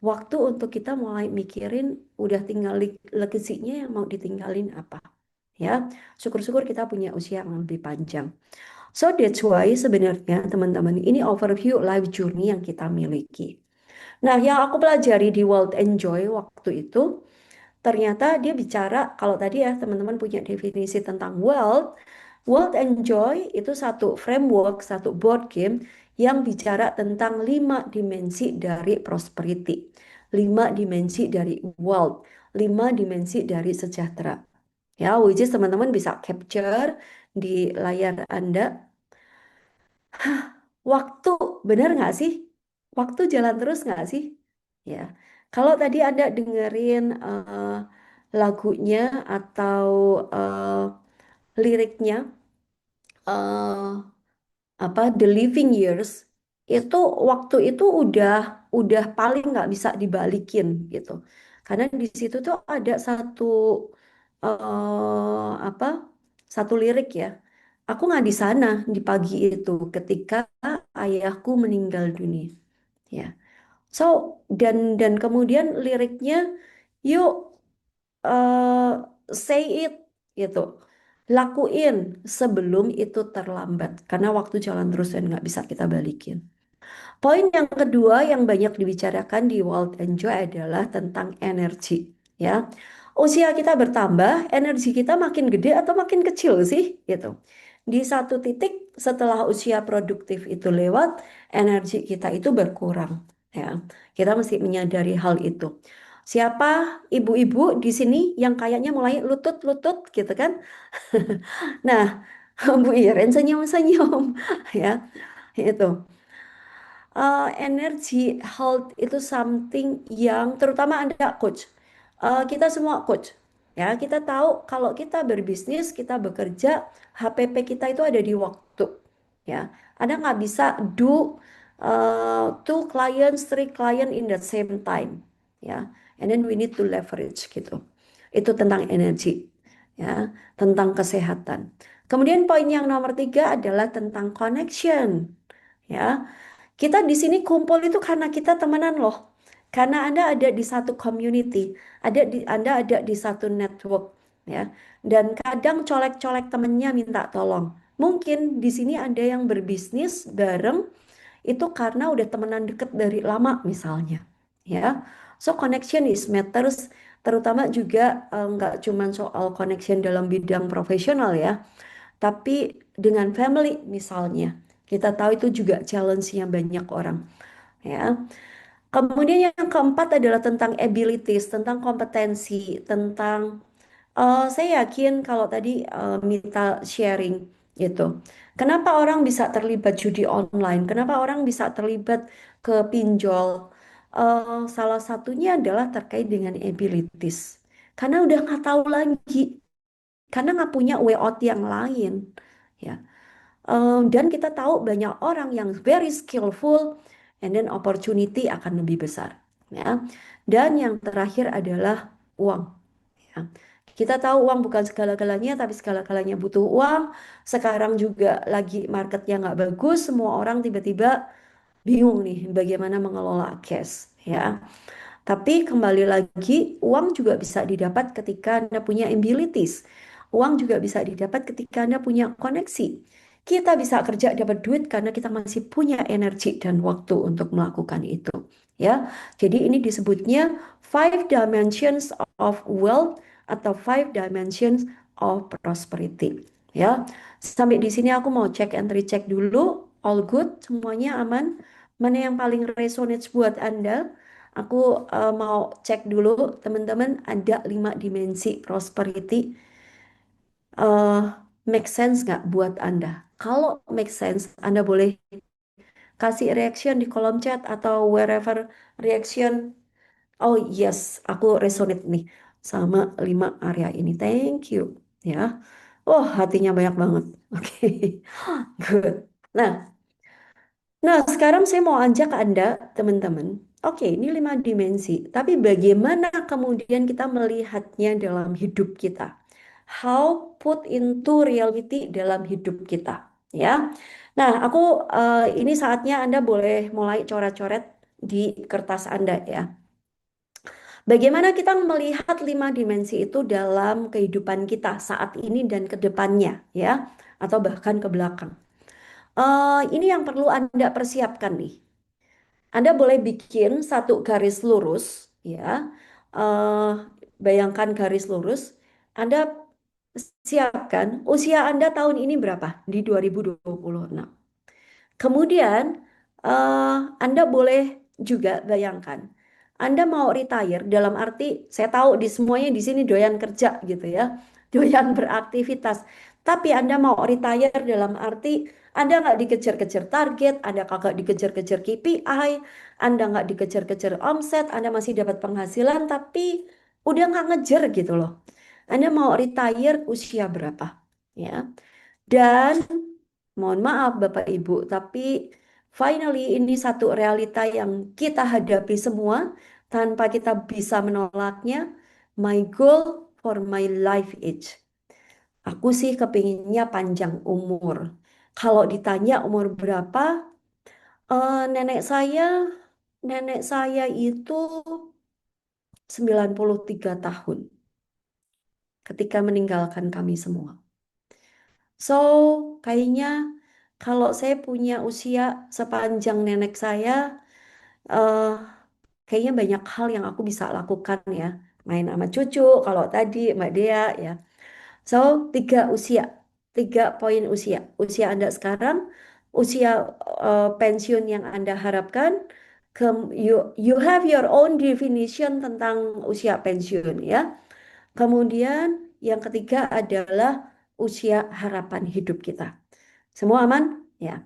A: Waktu untuk kita mulai mikirin udah tinggal legasinya yang mau ditinggalin apa. Ya, syukur-syukur kita punya usia yang lebih panjang. So that's why sebenarnya teman-teman ini overview life journey yang kita miliki. Nah, yang aku pelajari di World Enjoy waktu itu, ternyata dia bicara, kalau tadi ya teman-teman punya definisi tentang wealth, World Enjoy itu satu framework, satu board game yang bicara tentang 5 dimensi dari prosperity, 5 dimensi dari wealth, 5 dimensi dari sejahtera. Ya, which is teman-teman bisa capture di layar Anda. Waktu, benar nggak sih? Waktu jalan terus nggak sih? Ya, kalau tadi Anda dengerin lagunya atau liriknya, eh, apa The Living Years, itu waktu itu udah paling nggak bisa dibalikin gitu. Karena di situ tuh ada satu apa satu lirik ya. Aku nggak di sana di pagi itu ketika ayahku meninggal dunia. Ya. So dan kemudian liriknya yuk eh, say it gitu. Lakuin sebelum itu terlambat karena waktu jalan terus dan nggak bisa kita balikin. Poin yang kedua yang banyak dibicarakan di Wild and Joy adalah tentang energi, ya. Usia kita bertambah, energi kita makin gede atau makin kecil sih, gitu. Di satu titik setelah usia produktif itu lewat, energi kita itu berkurang, ya. Kita mesti menyadari hal itu. Siapa ibu-ibu di sini yang kayaknya mulai lutut-lutut gitu kan? Nah, Bu Iren senyum-senyum, ya. Itu energi health itu something yang terutama Anda coach. Kita semua coach. Ya, kita tahu kalau kita berbisnis, kita bekerja, HPP kita itu ada di waktu. Ya, Anda nggak bisa do two clients, three client in the same time. Ya, and then we need to leverage gitu. Itu tentang energi, ya, tentang kesehatan. Kemudian poin yang nomor 3 adalah tentang connection. Ya, kita di sini kumpul itu karena kita temenan loh. Karena Anda ada di satu community, Anda ada di satu network, ya. Dan kadang colek-colek temennya minta tolong. Mungkin di sini ada yang berbisnis bareng itu karena udah temenan deket dari lama misalnya, ya. So connection is matters, terutama juga nggak cuma soal connection dalam bidang profesional ya, tapi dengan family misalnya. Kita tahu itu juga challenge-nya banyak orang, ya. Kemudian yang keempat adalah tentang abilities, tentang kompetensi, tentang saya yakin kalau tadi Mita sharing gitu. Kenapa orang bisa terlibat judi online? Kenapa orang bisa terlibat ke pinjol? Salah satunya adalah terkait dengan abilities. Karena udah nggak tahu lagi, karena nggak punya way out yang lain, ya. Dan kita tahu banyak orang yang very skillful, and then opportunity akan lebih besar, ya. Dan yang terakhir adalah uang, ya. Kita tahu uang bukan segala-galanya, tapi segala-galanya butuh uang. Sekarang juga lagi marketnya nggak bagus, semua orang tiba-tiba bingung nih bagaimana mengelola cash, ya. Tapi kembali lagi, uang juga bisa didapat ketika Anda punya abilities. Uang juga bisa didapat ketika Anda punya koneksi. Kita bisa kerja dapat duit karena kita masih punya energi dan waktu untuk melakukan itu. Ya, jadi ini disebutnya five dimensions of wealth atau five dimensions of prosperity. Ya, sampai di sini aku mau cek and recheck dulu. All good, semuanya aman. Mana yang paling resonate buat Anda? Aku mau cek dulu teman-teman ada 5 dimensi prosperity. eh Make sense nggak buat Anda? Kalau make sense, Anda boleh kasih reaction di kolom chat atau wherever reaction. Oh yes, aku resonate nih sama 5 area ini. Thank you. Ya. Oh, hatinya banyak banget. Oke. Good. Nah, sekarang saya mau ajak Anda, teman-teman. Oke, ini 5 dimensi. Tapi bagaimana kemudian kita melihatnya dalam hidup kita? How put into reality dalam hidup kita, ya. Nah, ini saatnya Anda boleh mulai coret-coret di kertas Anda ya. Bagaimana kita melihat 5 dimensi itu dalam kehidupan kita saat ini dan ke depannya, ya, atau bahkan ke belakang. Ini yang perlu Anda persiapkan nih. Anda boleh bikin satu garis lurus, ya. Eh, Bayangkan garis lurus. Anda siapkan usia Anda tahun ini berapa di 2026. Kemudian Anda boleh juga bayangkan Anda mau retire dalam arti saya tahu di semuanya di sini doyan kerja gitu ya, doyan beraktivitas. Tapi Anda mau retire dalam arti Anda nggak dikejar-kejar target, Anda kagak dikejar-kejar KPI, Anda nggak dikejar-kejar omset, Anda masih dapat penghasilan tapi udah nggak ngejar gitu loh. Anda mau retire usia berapa? Ya. Dan mohon maaf Bapak Ibu, tapi finally ini satu realita yang kita hadapi semua tanpa kita bisa menolaknya. My goal for my life age. Aku sih kepinginnya panjang umur. Kalau ditanya umur berapa, nenek saya itu 93 tahun ketika meninggalkan kami semua. So, kayaknya kalau saya punya usia sepanjang nenek saya, eh kayaknya banyak hal yang aku bisa lakukan ya. Main sama cucu, kalau tadi Mbak Dea ya. So, tiga poin usia. Usia Anda sekarang, usia pensiun yang Anda harapkan, you have your own definition tentang usia pensiun ya. Kemudian yang ketiga adalah usia harapan hidup kita. Semua aman? Ya.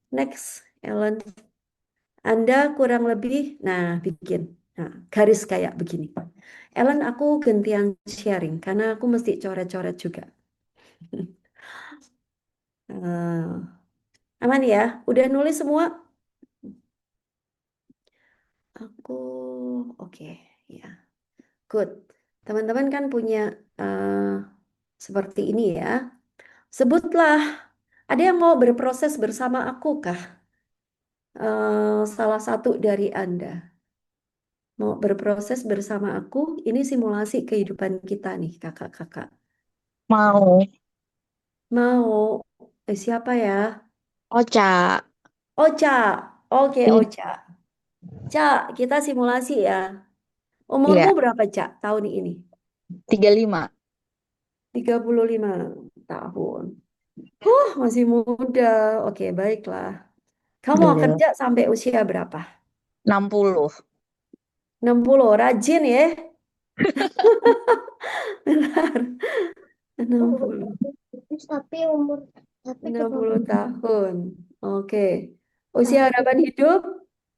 A: Next, Ellen. Anda kurang lebih, bikin. Nah, garis kayak begini. Ellen, aku gantian sharing karena aku mesti coret-coret juga. Eh, aman ya? Udah nulis semua? Aku, oke, ya. Good. Teman-teman kan punya seperti ini ya. Sebutlah, ada yang mau berproses bersama aku kah? Salah satu dari Anda. Mau berproses bersama aku, ini simulasi kehidupan kita nih, kakak-kakak.
E: Mau.
A: Mau, siapa ya?
E: Ocha.
A: Ocha, oke
E: Ih,
A: Ocha. Cak, kita simulasi ya. Umurmu
E: iya,
A: berapa, Cak, tahun ini?
E: 35.
A: 35 tahun. Masih muda. Oke, baiklah. Kamu mau
E: Alhamdulillah.
A: kerja sampai usia berapa?
E: 60.
A: 60, rajin ya. Benar, 60.
G: Tapi umur tapi
A: 60 tahun. Oke. Usia harapan hidup,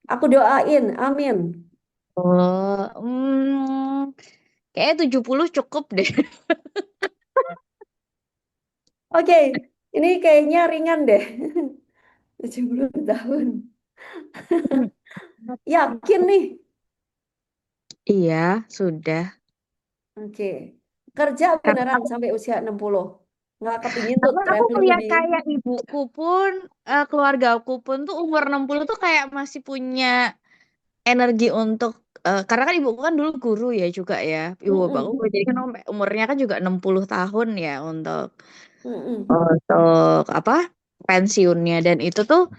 A: aku doain. Amin.
E: Oh, kayaknya 70 cukup deh.
A: Oke, ini kayaknya ringan deh. 70 tahun. Yakin nih.
E: Iya, sudah.
A: Oke. Kerja
E: Karena
A: beneran sampai usia 60. Nggak kepingin tuh
E: karena aku
A: traveling
E: ngeliat
A: lebih.
E: kayak ibuku pun, keluargaku pun tuh umur 60 tuh kayak masih punya energi untuk, karena kan ibuku kan dulu guru ya juga ya. Ibu bapakku
A: Mm-mm.
E: guru, jadi kan umurnya kan juga 60 tahun ya
A: Mm-mm.
E: untuk apa? Pensiunnya, dan itu tuh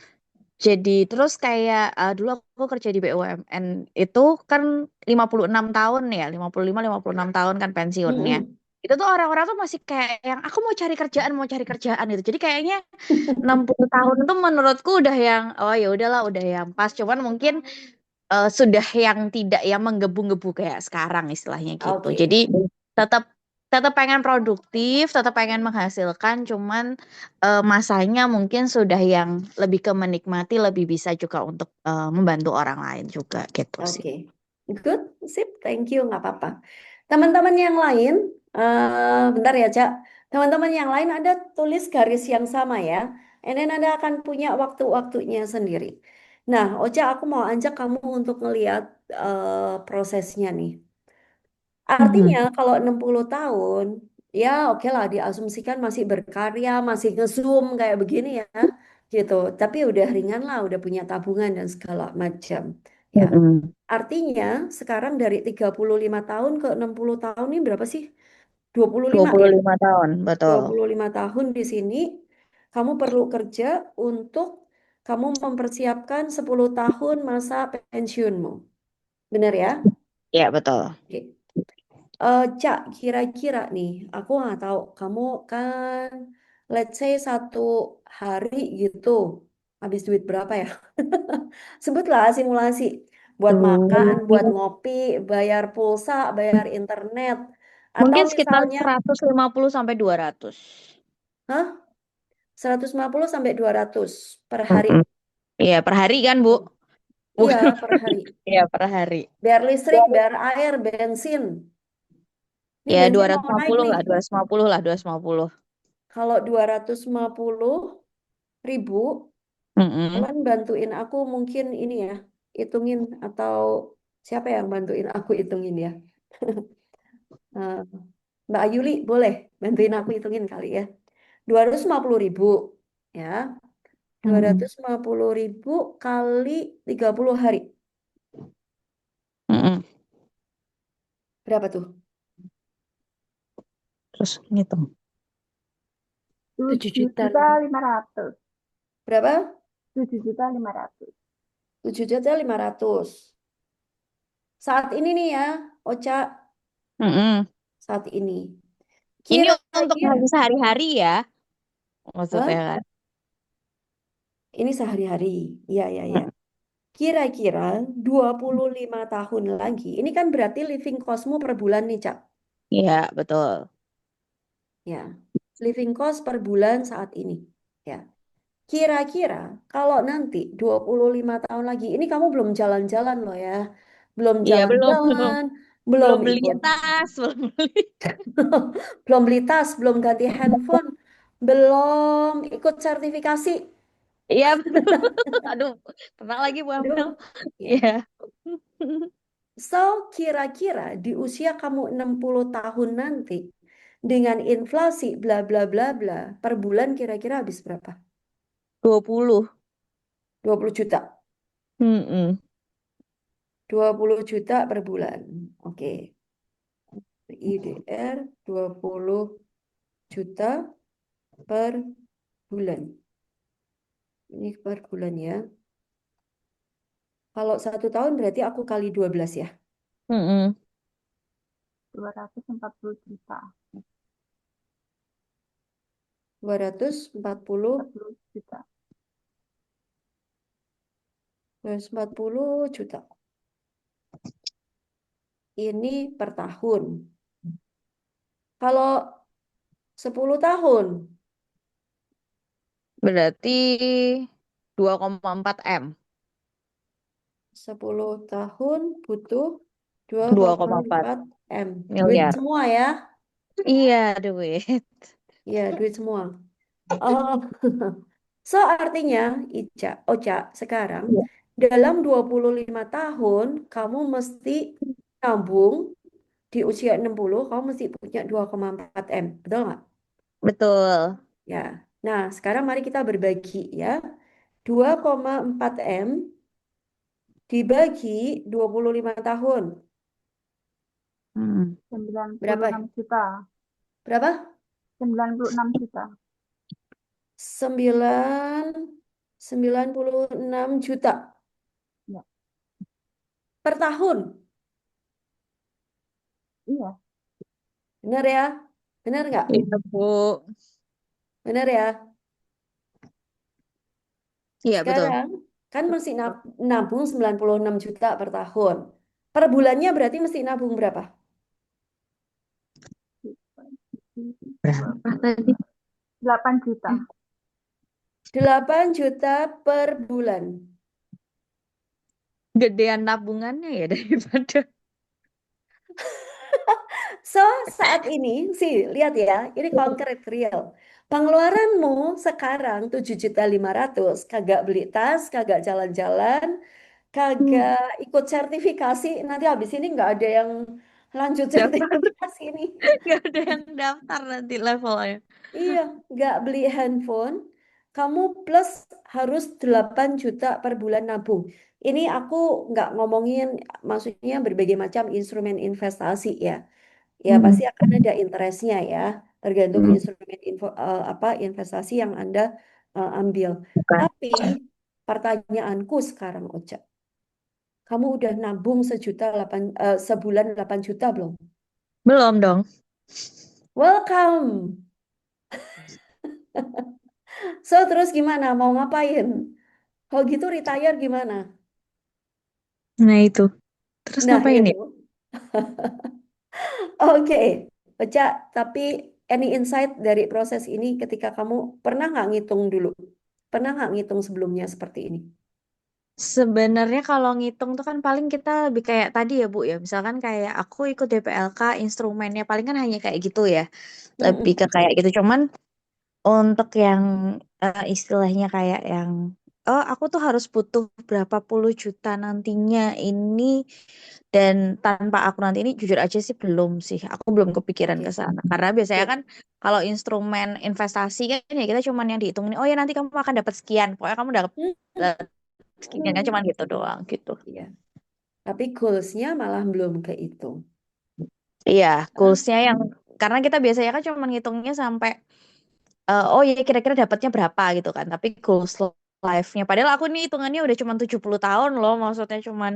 E: jadi terus kayak, dulu aku kerja di BUMN itu kan 56 tahun ya, 55 56 tahun kan pensiunnya.
A: Mm-mm.
E: Itu tuh orang-orang tuh masih kayak yang aku mau cari kerjaan gitu. Jadi kayaknya 60 tahun itu menurutku udah yang, oh ya udahlah, udah yang pas. Cuman mungkin sudah yang tidak yang menggebu-gebu kayak sekarang istilahnya gitu.
A: Oke.
E: Jadi tetap tetap pengen produktif, tetap pengen menghasilkan, cuman masanya mungkin sudah yang lebih ke menikmati, lebih bisa juga untuk membantu orang lain juga gitu sih.
A: Oke. Good. Sip. Thank you. Nggak apa-apa. Teman-teman yang lain, bentar ya, Cak. Teman-teman yang lain ada tulis garis yang sama ya. And then Anda akan punya waktu-waktunya sendiri. Nah, Ocha, aku mau ajak kamu untuk ngelihat prosesnya nih. Artinya
E: Mhm.
A: kalau 60 tahun, ya oke lah diasumsikan masih berkarya, masih nge-zoom kayak begini ya, gitu. Tapi udah ringan lah, udah punya tabungan dan segala macam. Ya,
E: Mhm.
A: artinya sekarang dari 35 tahun ke 60 tahun ini berapa sih?
E: dua
A: 25
E: puluh
A: ya?
E: lima tahun,
A: dua
E: betul.
A: puluh lima tahun di sini, kamu perlu kerja untuk kamu mempersiapkan 10 tahun masa pensiunmu. Benar ya?
E: Ya, betul.
A: Oke. Cak, kira-kira nih, aku nggak tahu, kamu kan, let's say satu hari gitu, habis duit berapa ya? Sebutlah simulasi, buat makan, buat
E: Hmm,
A: ngopi, bayar pulsa, bayar internet, atau
E: Mungkin sekitar
A: misalnya,
E: 150 sampai 200.
A: hah? 150 sampai 200 per hari.
E: Mm-mm. Iya, per hari kan, Bu?
A: Iya,
E: Bukan.
A: per hari.
E: Iya, per hari.
A: Bayar listrik, bayar air, bensin. Ini
E: Ya, dua
A: bensin
E: ratus
A: mau
E: lima
A: naik
E: puluh
A: nih.
E: lah, 250 lah, 250.
A: Kalau 250.000,
E: Mm-mm.
A: kalian bantuin aku mungkin ini ya, hitungin atau siapa yang bantuin aku hitungin ya? Eh, Mbak Ayuli boleh bantuin aku hitungin kali ya. 250.000 ya. dua
B: Mm-mm.
A: ratus lima puluh ribu kali 30 hari.
B: Mm-mm.
A: Berapa tuh?
B: Terus ngitung.
A: 7
G: 7
A: juta
G: juta
A: lebih.
G: 500.
A: Berapa?
G: 7.500.000.
A: 7.500.000. Saat ini nih ya, Ocha,
B: Mm-mm.
A: saat ini.
B: Ini untuk
A: Kira-kira,
B: hari sehari-hari ya, maksudnya
A: hah?
B: kan.
A: Ini sehari-hari. Iya, iya, iya.
B: Mm.
A: Kira-kira 25 tahun lagi. Ini kan berarti living costmu per bulan nih, Cak.
B: Iya, betul.
A: Ya, living cost per bulan saat ini. Ya, kira-kira kalau nanti 25 tahun lagi, ini kamu belum jalan-jalan loh ya. Belum
B: Iya, belum, belum.
A: jalan-jalan, belum
B: Belum beli
A: ikut,
B: tas, belum beli.
A: belum beli tas, belum ganti handphone, belum ikut sertifikasi.
B: Iya, betul. Aduh, pernah lagi Bu Amel.
A: Aduh. Ya.
B: Iya.
A: So, kira-kira di usia kamu 60 tahun nanti, dengan inflasi bla bla bla bla, per bulan kira-kira habis berapa?
B: 20.
A: 20 juta.
B: Mm-mm.
A: 20 juta per bulan. Oke. IDR 20 juta per bulan. Ini per bulan ya. Kalau 1 tahun berarti aku kali 12 ya.
B: Mm-mm.
G: 240 juta.
A: 240,
G: 40 juta.
A: 240 juta. Ini per tahun. Kalau 10 tahun,
B: Berarti 2,4 M.
A: 10 tahun butuh dua
B: dua
A: koma
B: koma empat
A: empat M. Duit
B: miliar.
A: semua ya.
B: Iya, duit.
A: Iya, duit semua. Oh. So artinya, Ocha, sekarang
B: Iya.
A: dalam 25 tahun kamu mesti nabung di usia 60 kamu mesti punya 2,4 M. Betul nggak?
B: Betul.
A: Ya. Nah, sekarang mari kita berbagi ya. 2,4 M dibagi 25 tahun.
B: Hmm.
A: Berapa?
G: 96 juta.
A: Berapa?
G: 96 juta.
A: 96 juta
G: Ya,
A: per tahun.
G: iya.
A: Benar ya? Benar nggak?
B: Iya, Bu.
A: Benar ya?
B: Iya, betul.
A: Sekarang kan mesti nabung 96 juta per tahun. Per bulannya berarti mesti nabung berapa?
B: Berapa tadi?
G: 8 juta.
A: 8 juta per bulan.
B: Gedean tabungannya ya daripada.
A: So, saat ini sih, lihat ya, ini konkret real. Pengeluaranmu sekarang 7.500.000, kagak beli tas, kagak jalan-jalan, kagak ikut sertifikasi. Nanti habis ini nggak ada yang lanjut
B: Daftar.
A: sertifikasi ini.
B: Nggak ada yang daftar nanti levelnya.
A: Iya, nggak beli handphone, kamu plus harus 8 juta per bulan nabung. Ini aku nggak ngomongin, maksudnya berbagai macam instrumen investasi ya. Ya
B: Hmm.
A: pasti akan ada interestnya ya, tergantung
B: Hmm.
A: instrumen apa investasi yang Anda ambil.
B: Bukan.
A: Tapi pertanyaanku sekarang, Ocha, kamu udah nabung sebulan 8 juta belum?
B: Belum dong.
A: Welcome. So terus gimana? Mau ngapain? Kalau gitu retire gimana?
B: Nah itu. Terus
A: Nah
B: ngapain
A: itu.
B: ya?
A: Oke, Ocha, tapi any insight dari proses ini ketika kamu pernah nggak ngitung dulu? Pernah nggak ngitung sebelumnya seperti ini?
B: Sebenarnya kalau ngitung tuh kan paling kita lebih kayak tadi ya Bu ya. Misalkan kayak aku ikut DPLK instrumennya paling kan hanya kayak gitu ya. Lebih
A: Mm-mm.
B: ke kayak gitu. Cuman untuk yang istilahnya kayak yang
H: oh aku tuh harus butuh berapa puluh juta nantinya ini, dan tanpa aku nanti ini jujur aja sih belum sih, aku belum kepikiran ke
A: Oke,
H: sana karena biasanya
A: good.
H: kan kalau instrumen investasi kan ya kita cuman yang dihitungin, oh ya nanti kamu akan dapat sekian, pokoknya kamu dapat
A: Hmm,
H: sekian kan, cuman gitu doang gitu.
A: iya. Tapi goalsnya malah belum kehitung.
H: Iya,
A: Ah,
H: goalsnya yang karena kita biasanya kan cuma ngitungnya sampai oh ya kira-kira dapatnya berapa gitu kan. Tapi goals life-nya padahal aku nih hitungannya udah cuma 70 tahun loh, maksudnya cuma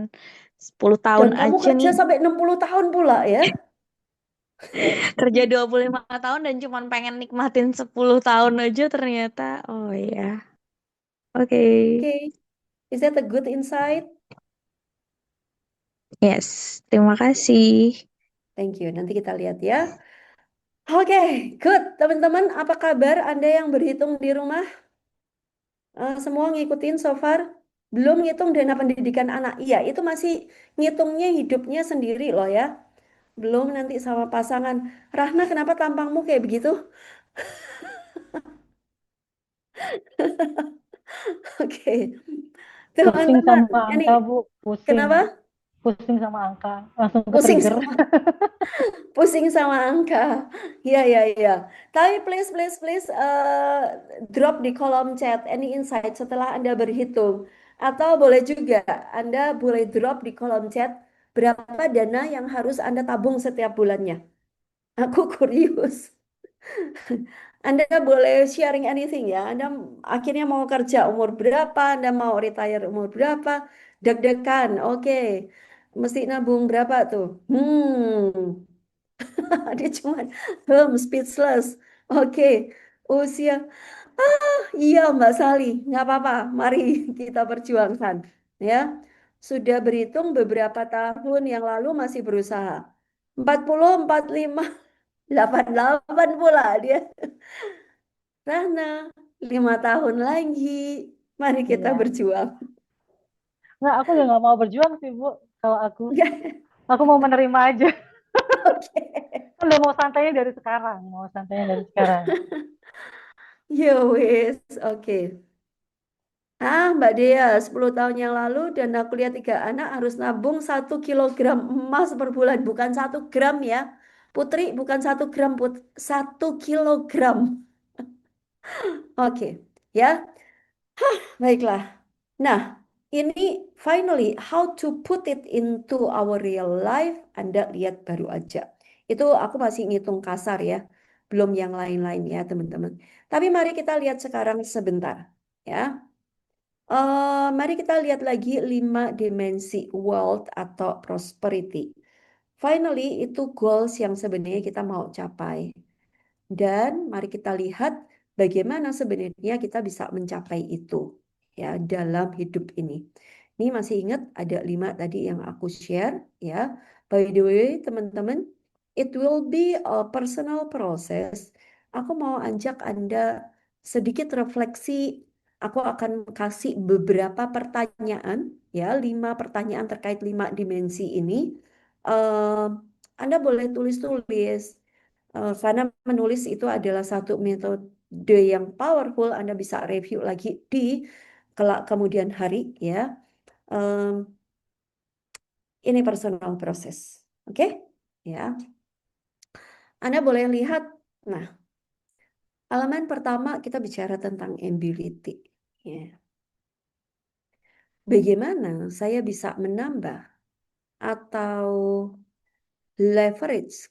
H: 10 tahun
A: dan kamu
H: aja
A: kerja
H: nih.
A: sampai 60 tahun pula ya?
H: Kerja 25 tahun dan cuma pengen nikmatin 10 tahun aja ternyata. Oh ya. Oke.
A: Oke, is that a good insight?
H: Yes, terima kasih.
A: Thank you. Nanti kita lihat ya. Oke, good. Teman-teman, apa kabar Anda yang berhitung di rumah? Semua ngikutin so far? Belum ngitung dana pendidikan anak. Iya, itu masih ngitungnya hidupnya sendiri loh ya. Belum nanti sama pasangan. Rahna, kenapa tampangmu kayak begitu? Oke,
B: Pusing
A: teman-teman,
B: sama
A: ini
B: angka, Bu. Pusing.
A: kenapa?
B: Pusing sama angka. Langsung ke
A: Pusing
B: trigger.
A: sama pusing sama angka. Ya, ya, ya. Tapi please, please, please drop di kolom chat any insight setelah Anda berhitung. Atau boleh juga Anda boleh drop di kolom chat berapa dana yang harus Anda tabung setiap bulannya. Aku kurius. Anda boleh sharing anything ya. Anda akhirnya mau kerja umur berapa, Anda mau retire umur berapa, deg-degan. Oke. Mesti nabung berapa tuh? Dia cuman speechless. Oke. Usia. Iya Mbak Sali, nggak apa-apa. Mari kita perjuangkan. Ya. Sudah berhitung beberapa tahun yang lalu masih berusaha. 40, 45, 88 pula dia. Rana, 5 tahun lagi. Mari kita
B: Iya.
A: berjuang.
B: Nggak, aku ya nggak mau berjuang sih, Bu. Kalau aku mau menerima aja.
A: Oke.
B: Udah mau santainya dari sekarang. Mau santainya dari sekarang.
A: Ya wis, oke. Mbak Dea, 10 tahun yang lalu dan aku lihat 3 anak harus nabung 1 kilogram emas per bulan. Bukan 1 gram ya. Putri, bukan 1 gram, 1 kilogram. Oke, ya. Baiklah. Nah, ini finally how to put it into our real life. Anda lihat baru aja. Itu aku masih ngitung kasar ya. Belum yang lain-lain ya, teman-teman. Tapi mari kita lihat sekarang sebentar. Ya. Mari kita lihat lagi 5 dimensi wealth atau prosperity. Finally, itu goals yang sebenarnya kita mau capai. Dan mari kita lihat bagaimana sebenarnya kita bisa mencapai itu ya dalam hidup ini. Ini masih ingat ada 5 tadi yang aku share ya. By the way, teman-teman, it will be a personal process. Aku mau ajak Anda sedikit refleksi. Aku akan kasih beberapa pertanyaan ya, 5 pertanyaan terkait 5 dimensi ini. Eh, Anda boleh tulis-tulis. Karena menulis itu adalah satu metode yang powerful, Anda bisa review lagi di kelak kemudian hari ya. Em, ini personal proses, oke? Ya, Anda boleh lihat. Nah, elemen pertama kita bicara tentang ability. Ya. Bagaimana saya bisa menambah atau leverage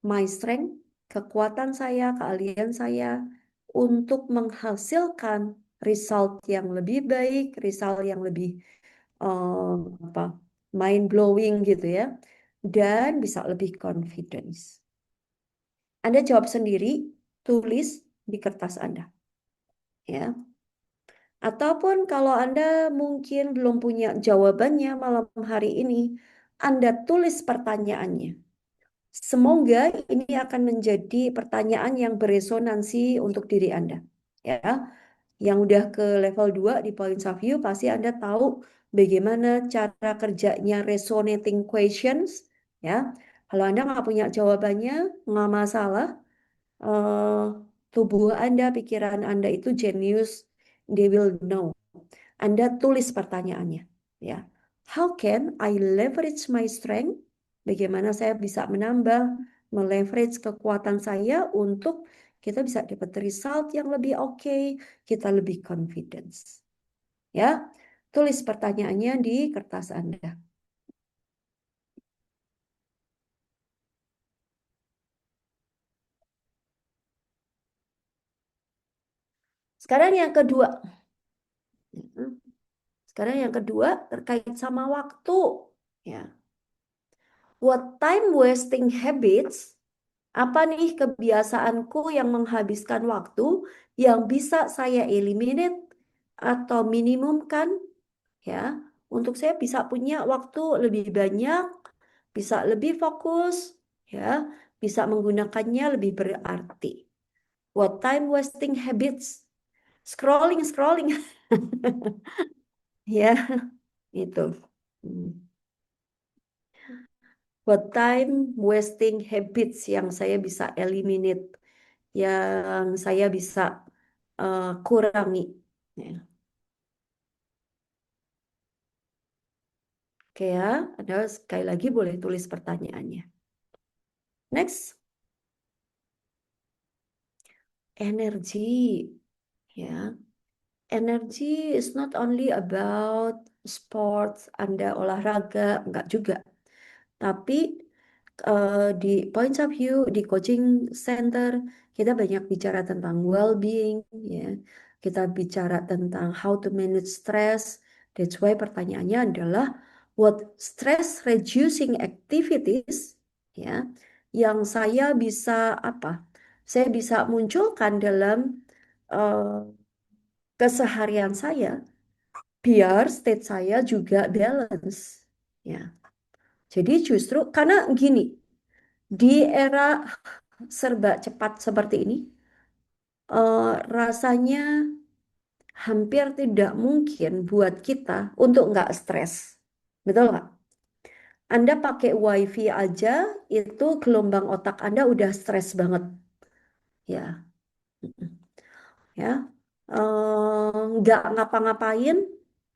A: my strength, kekuatan saya, keahlian saya untuk menghasilkan result yang lebih baik, result yang lebih apa mind blowing gitu ya, dan bisa lebih confidence. Anda jawab sendiri, tulis di kertas Anda, ya. Ataupun kalau Anda mungkin belum punya jawabannya malam hari ini, Anda tulis pertanyaannya. Semoga ini akan menjadi pertanyaan yang beresonansi untuk diri Anda. Ya, yang udah ke level 2 di points of view pasti Anda tahu bagaimana cara kerjanya resonating questions. Ya, kalau Anda nggak punya jawabannya, nggak masalah. Eh, tubuh Anda, pikiran Anda itu genius, they will know. Anda tulis pertanyaannya, ya. How can I leverage my strength? Bagaimana saya bisa meleverage kekuatan saya untuk kita bisa dapat result yang lebih oke, kita lebih confidence. Ya, tulis pertanyaannya di kertas Anda. Sekarang yang kedua. Sekarang yang kedua terkait sama waktu. Ya. What time wasting habits? Apa nih kebiasaanku yang menghabiskan waktu yang bisa saya eliminate atau minimumkan, ya, untuk saya bisa punya waktu lebih banyak, bisa lebih fokus, ya, bisa menggunakannya lebih berarti. What time wasting habits? Scrolling, scrolling. Ya, itu. What time wasting habits yang saya bisa eliminate, yang saya bisa kurangi. Ya. Oke ya, Anda sekali lagi boleh tulis pertanyaannya. Next, energi. Ya, energi is not only about sports, Anda olahraga, enggak juga. Tapi di points of view, di coaching center, kita banyak bicara tentang well-being, ya. Kita bicara tentang how to manage stress. That's why pertanyaannya adalah what stress reducing activities, ya, yang saya bisa apa? Saya bisa munculkan dalam keseharian saya biar state saya juga balance, ya. Jadi justru karena gini, di era serba cepat seperti ini, rasanya hampir tidak mungkin buat kita untuk nggak stres. Betul nggak? Anda pakai WiFi aja, itu gelombang otak Anda udah stres banget. Ya, ya. Nggak ngapa-ngapain,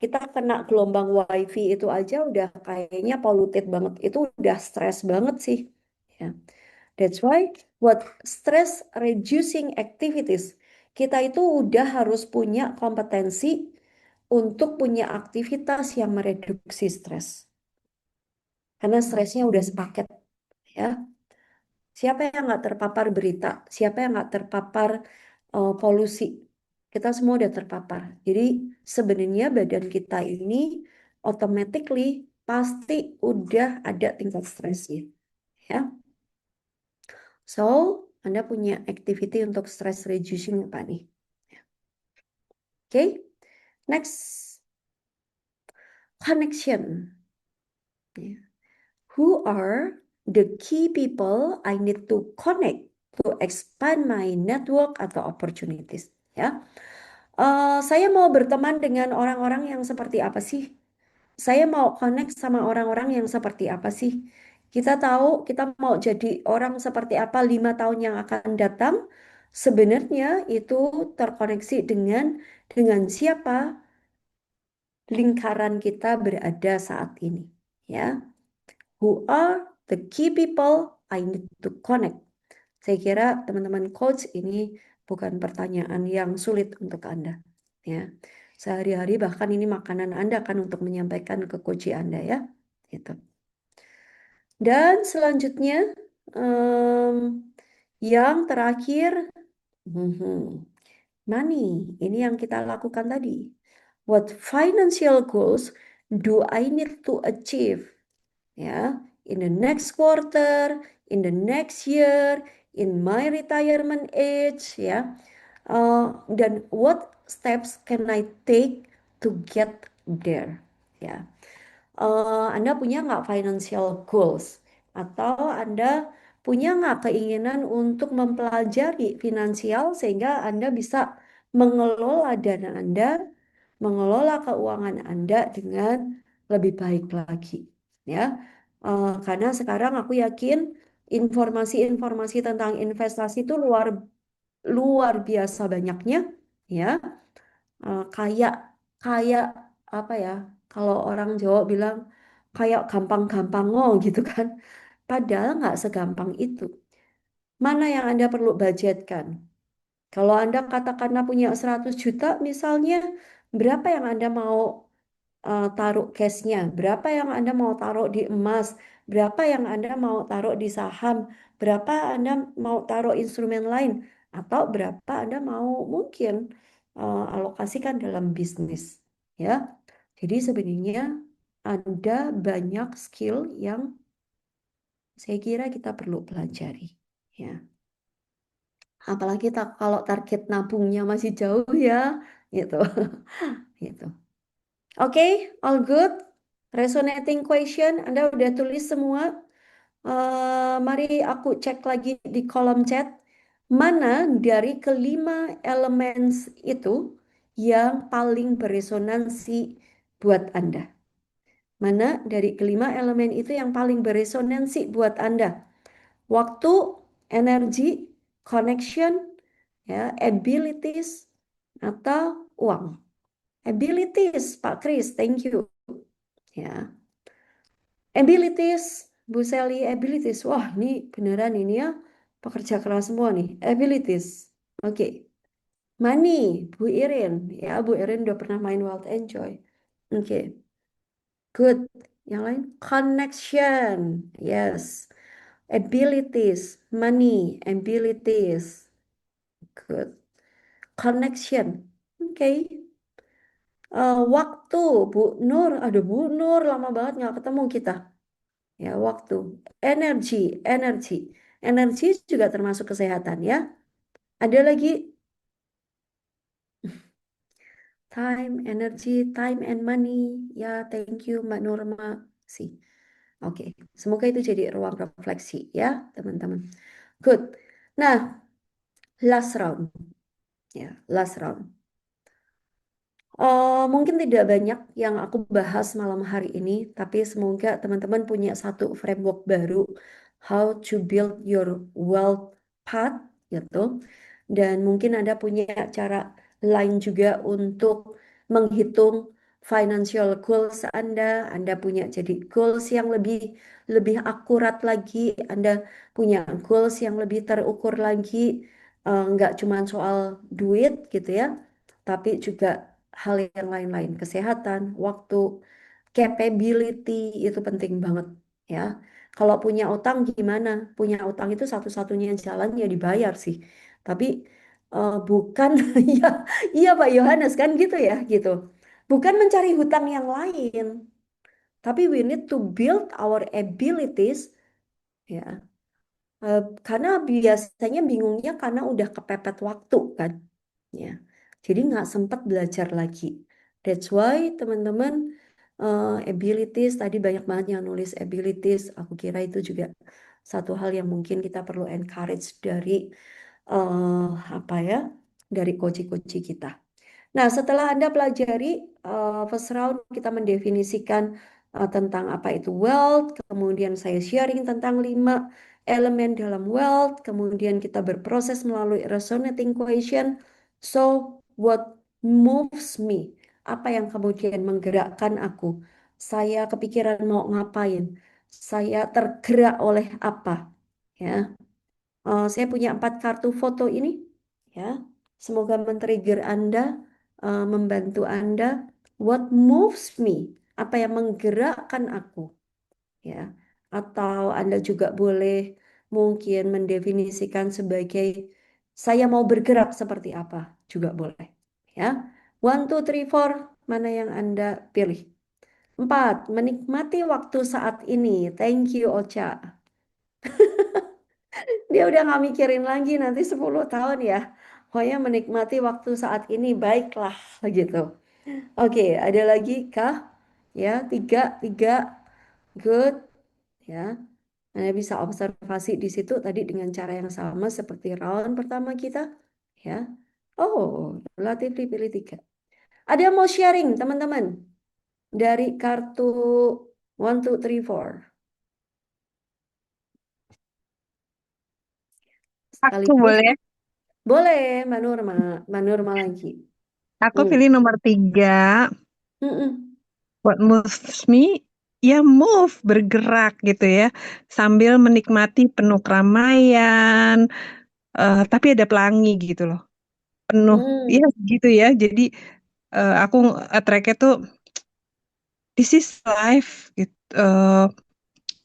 A: kita kena gelombang WiFi itu aja udah kayaknya polluted banget. Itu udah stres banget sih. Ya. That's why what stress reducing activities. Kita itu udah harus punya kompetensi untuk punya aktivitas yang mereduksi stres. Karena stresnya udah sepaket, ya. Siapa yang nggak terpapar berita? Siapa yang nggak terpapar polusi? Kita semua udah terpapar. Jadi sebenarnya badan kita ini automatically pasti udah ada tingkat stresnya, ya. So, Anda punya activity untuk stress reducing apa nih? Oke, next. Connection. Ya. Who are the key people I need to connect to expand my network atau opportunities? Ya, saya mau berteman dengan orang-orang yang seperti apa sih? Saya mau connect sama orang-orang yang seperti apa sih? Kita tahu kita mau jadi orang seperti apa 5 tahun yang akan datang. Sebenarnya itu terkoneksi dengan siapa lingkaran kita berada saat ini. Ya, who are the key people I need to connect? Saya kira teman-teman coach ini bukan pertanyaan yang sulit untuk Anda. Ya, sehari-hari bahkan ini makanan Anda kan untuk menyampaikan ke coach Anda, ya. Gitu. Dan selanjutnya yang terakhir, money. Ini yang kita lakukan tadi. What financial goals do I need to achieve? Ya, in the next quarter, in the next year, in my retirement age, ya. Dan what steps can I take to get there? Ya. Anda punya nggak financial goals? Atau Anda punya nggak keinginan untuk mempelajari finansial sehingga Anda bisa mengelola dana Anda, mengelola keuangan Anda dengan lebih baik lagi, ya. Karena sekarang aku yakin informasi-informasi tentang investasi itu luar biasa banyaknya, ya. Kayak kayak apa ya? Kalau orang Jawa bilang kayak gampang-gampang gitu kan. Padahal nggak segampang itu. Mana yang Anda perlu budgetkan? Kalau Anda katakanlah punya 100 juta misalnya, berapa yang Anda mau taruh cashnya? Berapa yang Anda mau taruh di emas? Berapa yang Anda mau taruh di saham? Berapa Anda mau taruh instrumen lain? Atau berapa Anda mau mungkin alokasikan dalam bisnis? Ya, jadi sebenarnya ada banyak skill yang saya kira kita perlu pelajari. Ya, apalagi kalau target nabungnya masih jauh ya, gitu. Gitu. Oke, all good. Resonating question, Anda udah tulis semua. Mari aku cek lagi di kolom chat. Mana dari kelima elemen itu yang paling beresonansi buat Anda? Mana dari kelima elemen itu yang paling beresonansi buat Anda? Waktu, energi, connection, ya, abilities, atau uang? Abilities, Pak Kris, thank you. Ya, abilities, Bu Sally, abilities. Wah, ini beneran ini ya, pekerja keras semua nih. Abilities. Oke. Money, Bu Irin. Ya, Bu Irin udah pernah main Wild Enjoy. Oke. Good. Yang lain, connection. Yes. Abilities, money, abilities. Good. Connection. Oke. Waktu, Bu Nur. Aduh, Bu Nur, lama banget nggak ketemu kita. Ya, waktu. Energi, energi. Energi juga termasuk kesehatan ya. Ada lagi time, energy, time and money. Ya, thank you Mbak Norma. Sih. Oke, semoga itu jadi ruang refleksi ya, teman-teman. Good. Nah, last round. Ya, last round. Mungkin tidak banyak yang aku bahas malam hari ini, tapi semoga teman-teman punya satu framework baru, how to build your wealth path, gitu. Dan mungkin Anda punya cara lain juga untuk menghitung financial goals Anda. Anda punya jadi goals yang lebih lebih akurat lagi. Anda punya goals yang lebih terukur lagi. Nggak cuma soal duit gitu ya, tapi juga hal yang lain-lain, kesehatan, waktu, capability itu penting banget ya. Kalau punya utang gimana? Punya utang itu satu-satunya jalan ya dibayar sih. Tapi bukan ya, iya Pak Yohanes kan gitu ya, gitu. Bukan mencari hutang yang lain, tapi we need to build our abilities ya. Karena biasanya bingungnya karena udah kepepet waktu kan. Ya. Jadi nggak sempat belajar lagi. That's why teman-teman abilities tadi banyak banget yang nulis abilities. Aku kira itu juga satu hal yang mungkin kita perlu encourage dari eh, apa ya, dari coach-coach kita. Nah, setelah Anda pelajari first round, kita mendefinisikan tentang apa itu wealth, kemudian saya sharing tentang 5 elemen dalam wealth, kemudian kita berproses melalui resonating question. So, what moves me? Apa yang kemudian menggerakkan aku? Saya kepikiran mau ngapain? Saya tergerak oleh apa? Ya, saya punya 4 kartu foto ini, ya. Semoga men-trigger Anda, membantu Anda. What moves me? Apa yang menggerakkan aku, ya? Atau Anda juga boleh mungkin mendefinisikan sebagai saya mau bergerak seperti apa, juga boleh, ya. 1, 2, 3, 4, mana yang Anda pilih? 4, menikmati waktu saat ini. Thank you, Ocha. Dia udah nggak mikirin lagi nanti 10 tahun ya. Pokoknya menikmati waktu saat ini baiklah gitu. Oke, ada lagi kah? Ya, 3, 3, good. Ya, Anda bisa observasi di situ tadi dengan cara yang sama seperti round pertama kita. Ya, oh, relatif pilih 3. Ada yang mau sharing teman-teman dari kartu 1, 2, 3, 4.
D: Aku
A: Sekaligus
D: boleh.
A: boleh, Mbak Nurma lagi.
D: Aku
A: Hmm.
D: pilih nomor 3.
A: Mm-mm.
D: What moves me? Ya move, bergerak gitu ya. Sambil menikmati penuh keramaian, tapi ada pelangi gitu loh. Penuh, ya
A: Hmm.
D: gitu ya. Jadi aku tracknya tuh this is life gitu.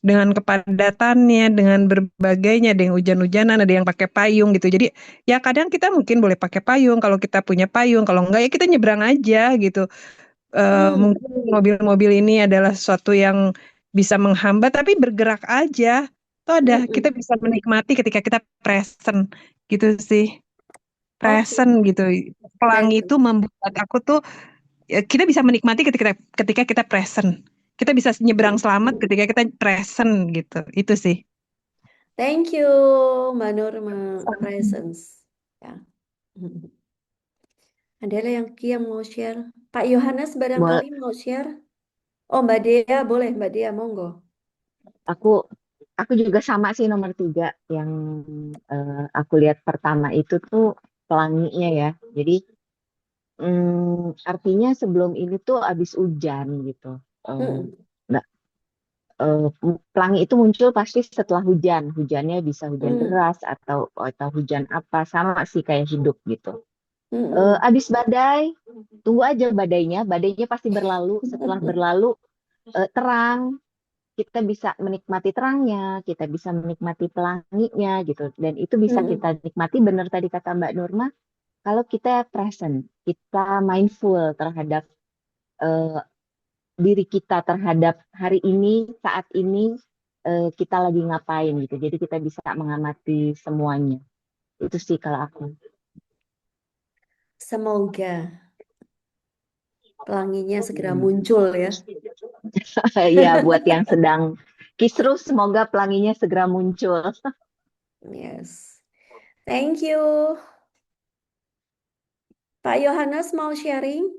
D: Dengan kepadatannya, dengan berbagainya, ada yang hujan-hujanan, ada yang pakai payung gitu. Jadi ya kadang kita mungkin boleh pakai payung kalau kita punya payung, kalau enggak ya kita nyebrang aja gitu.
A: Hmm.
D: Mungkin mobil-mobil ini adalah sesuatu yang bisa menghambat, tapi bergerak aja. Toh kita
A: Mm-mm.
D: bisa menikmati ketika kita present gitu sih.
A: Oke,
D: Present gitu. Pelangi itu
A: present.
D: membuat aku tuh kita bisa menikmati ketika kita present. Kita bisa nyebrang selamat ketika kita present gitu. Itu sih.
A: Thank you, Mbak Nurma. Presence. Ya. Ada yang mau share? Pak Yohanes
E: Boleh,
A: barangkali mau share? Oh, Mbak Dea, boleh Mbak Dea, monggo.
E: aku aku juga sama sih nomor 3 yang aku lihat pertama itu tuh pelanginya ya. Jadi artinya sebelum ini tuh habis hujan gitu. Eh,
A: Mm-mm.
E: nggak, pelangi itu muncul pasti setelah hujan. Hujannya bisa hujan
A: Mm.
E: deras atau hujan apa, sama sih kayak hidup gitu.
A: Mm-mm.
E: Habis badai, tunggu aja badainya. Badainya pasti berlalu. Setelah berlalu terang, kita bisa menikmati terangnya, kita bisa menikmati pelanginya gitu. Dan itu bisa kita
A: Mm-mm.
E: nikmati, benar tadi kata Mbak Nurma, kalau kita present, kita mindful terhadap eh, diri kita, terhadap hari ini, saat ini kita lagi ngapain gitu. Jadi kita bisa mengamati semuanya. Itu sih kalau aku.
A: Semoga pelanginya segera muncul ya.
E: Ya, buat yang sedang kisruh, semoga pelanginya segera muncul.
A: Yes. Thank you. Pak Yohanes mau sharing?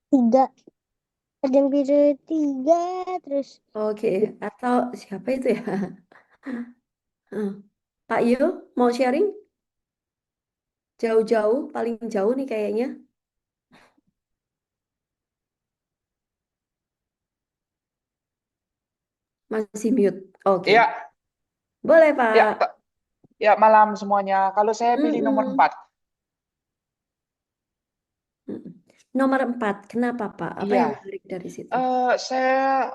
I: Tiga, ada yang biru tiga, terus
A: Oke, atau siapa itu ya? Hmm. Pak Yu mau sharing? Jauh-jauh, paling jauh nih kayaknya. Masih mute. Oke.
J: Ya,
A: Boleh,
J: ya,
A: Pak.
J: ya malam semuanya. Kalau saya pilih nomor
A: Mm-mm.
J: 4.
A: Mm-mm. Nomor 4, kenapa Pak? Apa
J: Iya,
A: yang menarik dari situ?
J: saya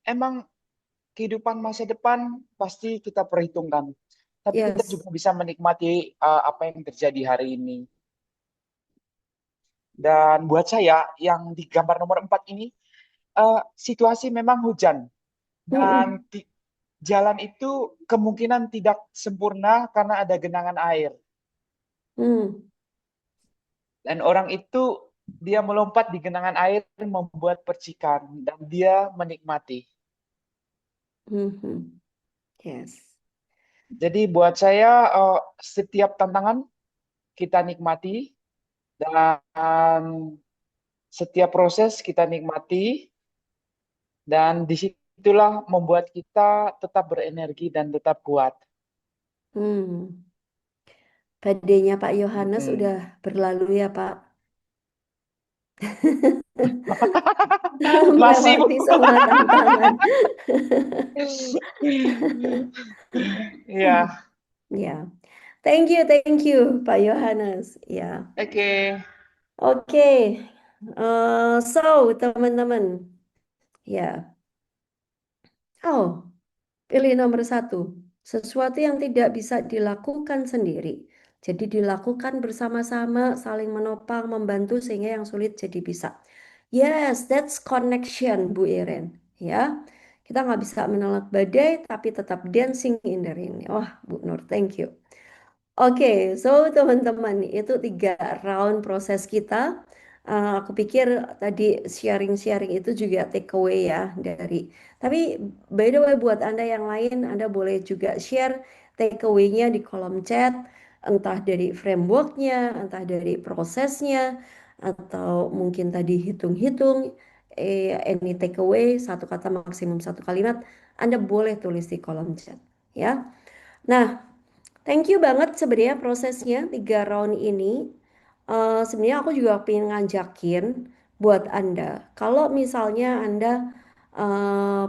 J: emang kehidupan masa depan pasti kita perhitungkan. Tapi kita
A: Yes.
J: juga bisa menikmati apa yang terjadi hari ini. Dan buat saya yang di gambar nomor 4 ini, situasi memang hujan. Dan
A: Mm-mm.
J: jalan itu kemungkinan tidak sempurna karena ada genangan air.
A: Mm.
J: Dan orang itu dia melompat di genangan air membuat percikan dan dia menikmati.
A: Mhm. Yes.
J: Jadi buat saya setiap tantangan kita nikmati dan setiap proses kita nikmati dan disitulah membuat kita tetap berenergi dan tetap kuat.
A: Hmm. Badainya Pak Yohanes
J: Mm-mm.
A: udah berlalu ya Pak.
J: Masih Bu.
A: Melewati semua tantangan.
J: Ya,
A: Ya. Thank you Pak Yohanes. Ya.
J: oke.
A: Oke. So, teman-teman. Ya. Oh, pilih nomor 1. Sesuatu yang tidak bisa dilakukan sendiri. Jadi dilakukan bersama-sama, saling menopang, membantu sehingga yang sulit jadi bisa. Yes, that's connection, Bu Iren. Ya, kita nggak bisa menolak badai, tapi tetap dancing in the rain. Wah, Bu Nur, thank you. Oke, so teman-teman, itu 3 round proses kita. Aku pikir tadi sharing-sharing itu juga take away ya dari. Tapi by the way buat Anda yang lain, Anda boleh juga share take away-nya di kolom chat, entah dari framework-nya, entah dari prosesnya, atau mungkin tadi hitung-hitung, any take away, satu kata maksimum satu kalimat, Anda boleh tulis di kolom chat. Ya. Nah, Thank you banget sebenarnya prosesnya 3 round ini. Sebenarnya aku juga pengen ngajakin buat Anda. Kalau misalnya Anda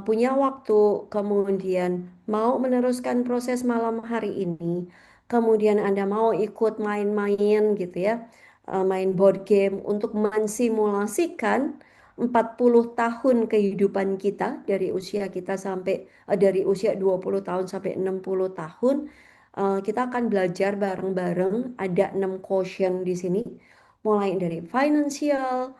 A: punya waktu, kemudian mau meneruskan proses malam hari ini, kemudian Anda mau ikut main-main gitu ya, main board game untuk mensimulasikan 40 tahun kehidupan kita dari usia kita sampai dari usia 20 tahun sampai 60 tahun. Kita akan belajar bareng-bareng. Ada 6 quotient di sini, mulai dari financial,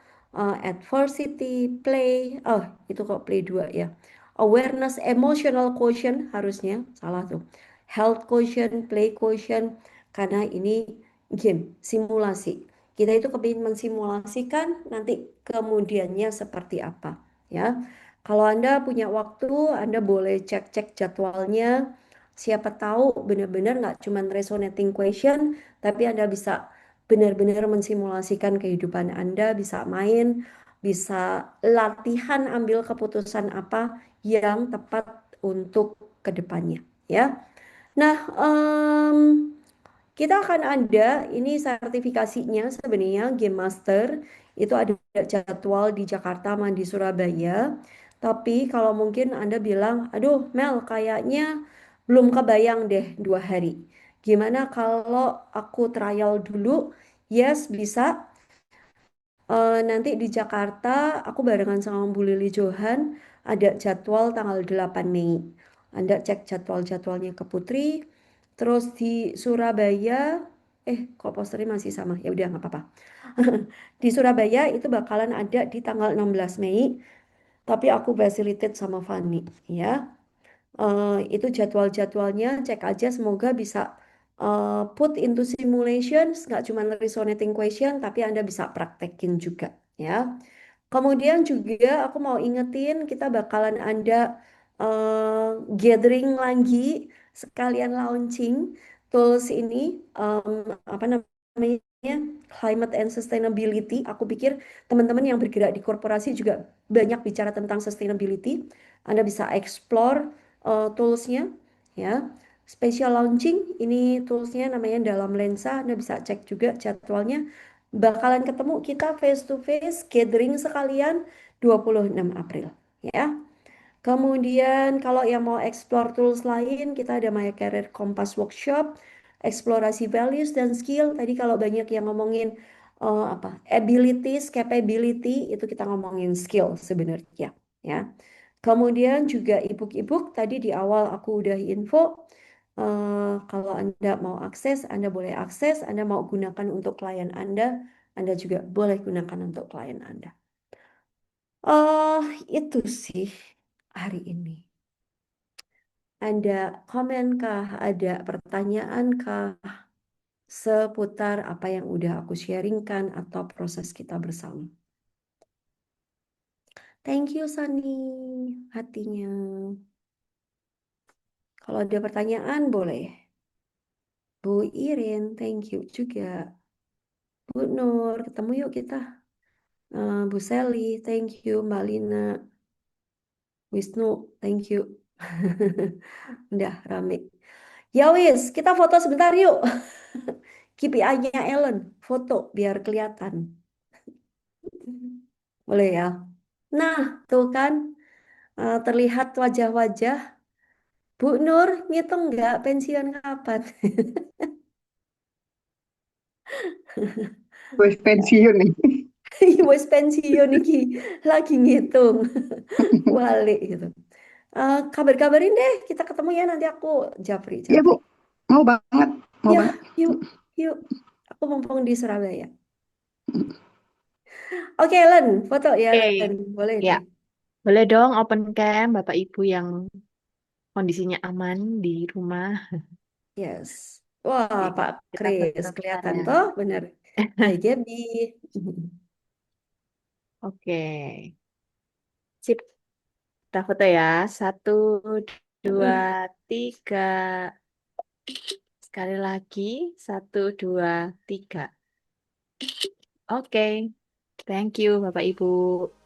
A: adversity, play. Oh, itu kok play 2 ya. Awareness, emotional quotient harusnya salah tuh. Health quotient, play quotient. Karena ini game, simulasi. Kita itu kepingin mensimulasikan nanti kemudiannya seperti apa, ya. Kalau Anda punya waktu, Anda boleh cek-cek jadwalnya. Siapa tahu benar-benar nggak cuma resonating question, tapi Anda bisa benar-benar mensimulasikan kehidupan Anda, bisa main, bisa latihan ambil keputusan apa yang tepat untuk kedepannya, ya. Nah, kita akan ada ini sertifikasinya sebenarnya Game Master itu ada jadwal di Jakarta sama di Surabaya. Tapi kalau mungkin Anda bilang, aduh Mel kayaknya belum kebayang deh 2 hari. Gimana kalau aku trial dulu? Yes, bisa. Nanti di Jakarta aku barengan sama Bu Lili Johan ada jadwal tanggal 8 Mei. Anda cek jadwal-jadwalnya ke Putri. Terus di Surabaya, kok posternya masih sama? Ya udah nggak apa-apa. Di Surabaya itu bakalan ada di tanggal 16 Mei, tapi aku facilitate sama Fanny, ya. Itu jadwal-jadwalnya cek aja, semoga bisa put into simulations, nggak cuma resonating question tapi Anda bisa praktekin juga, ya. Kemudian juga aku mau ingetin kita bakalan ada gathering lagi sekalian launching tools ini, apa namanya, climate and sustainability. Aku pikir teman-teman yang bergerak di korporasi juga banyak bicara tentang sustainability. Anda bisa explore toolsnya, ya. Special launching ini toolsnya namanya Dalam Lensa. Anda bisa cek juga jadwalnya. Bakalan ketemu kita face to face gathering sekalian 26 April, ya. Kemudian kalau yang mau explore tools lain, kita ada My Career Compass Workshop, eksplorasi values dan skill. Tadi kalau banyak yang ngomongin abilities, capability, itu kita ngomongin skill sebenarnya, ya. Kemudian juga ebook-ebook, tadi di awal aku udah info. Kalau Anda mau akses, Anda boleh akses. Anda mau gunakan untuk klien Anda juga boleh gunakan untuk klien Anda. Itu sih hari ini. Ada komenkah, ada pertanyaankah seputar apa yang udah aku sharingkan atau proses kita bersama? Thank you Sunny, hatinya. Kalau ada pertanyaan boleh. Bu Irin, thank you juga. Bu Nur, ketemu yuk kita. Bu Sally, thank you. Mbak Lina, Wisnu, thank you. Udah rame. Ya wis, kita foto sebentar yuk. KPI-nya Ellen, foto biar kelihatan. Boleh ya? Nah, tuh kan terlihat wajah-wajah. Bu Nur, ngitung nggak pensiun kapan?
K: Wis pensiun nih.
A: Wes pensiun iki lagi ngitung walik gitu. Kabar-kabarin deh, kita ketemu ya nanti aku Japri.
K: Iya Bu, mau banget, mau
A: Ya,
K: banget.
A: yuk. Aku mumpung di Surabaya. Oke, Len, foto ya,
E: Oke,
A: Len. Boleh
E: ya,
A: deh.
E: boleh dong open cam Bapak Ibu yang kondisinya aman di rumah.
A: Yes. Wah,
E: Oke,
A: Pak
E: kita
A: Kris,
E: foto bentar
A: kelihatan
E: ya.
A: toh, bener. Hai Gaby.
E: Oke, sip. Kita foto ya. 1, 2, 3. Sekali lagi. 1, 2, 3. Oke, thank you Bapak Ibu.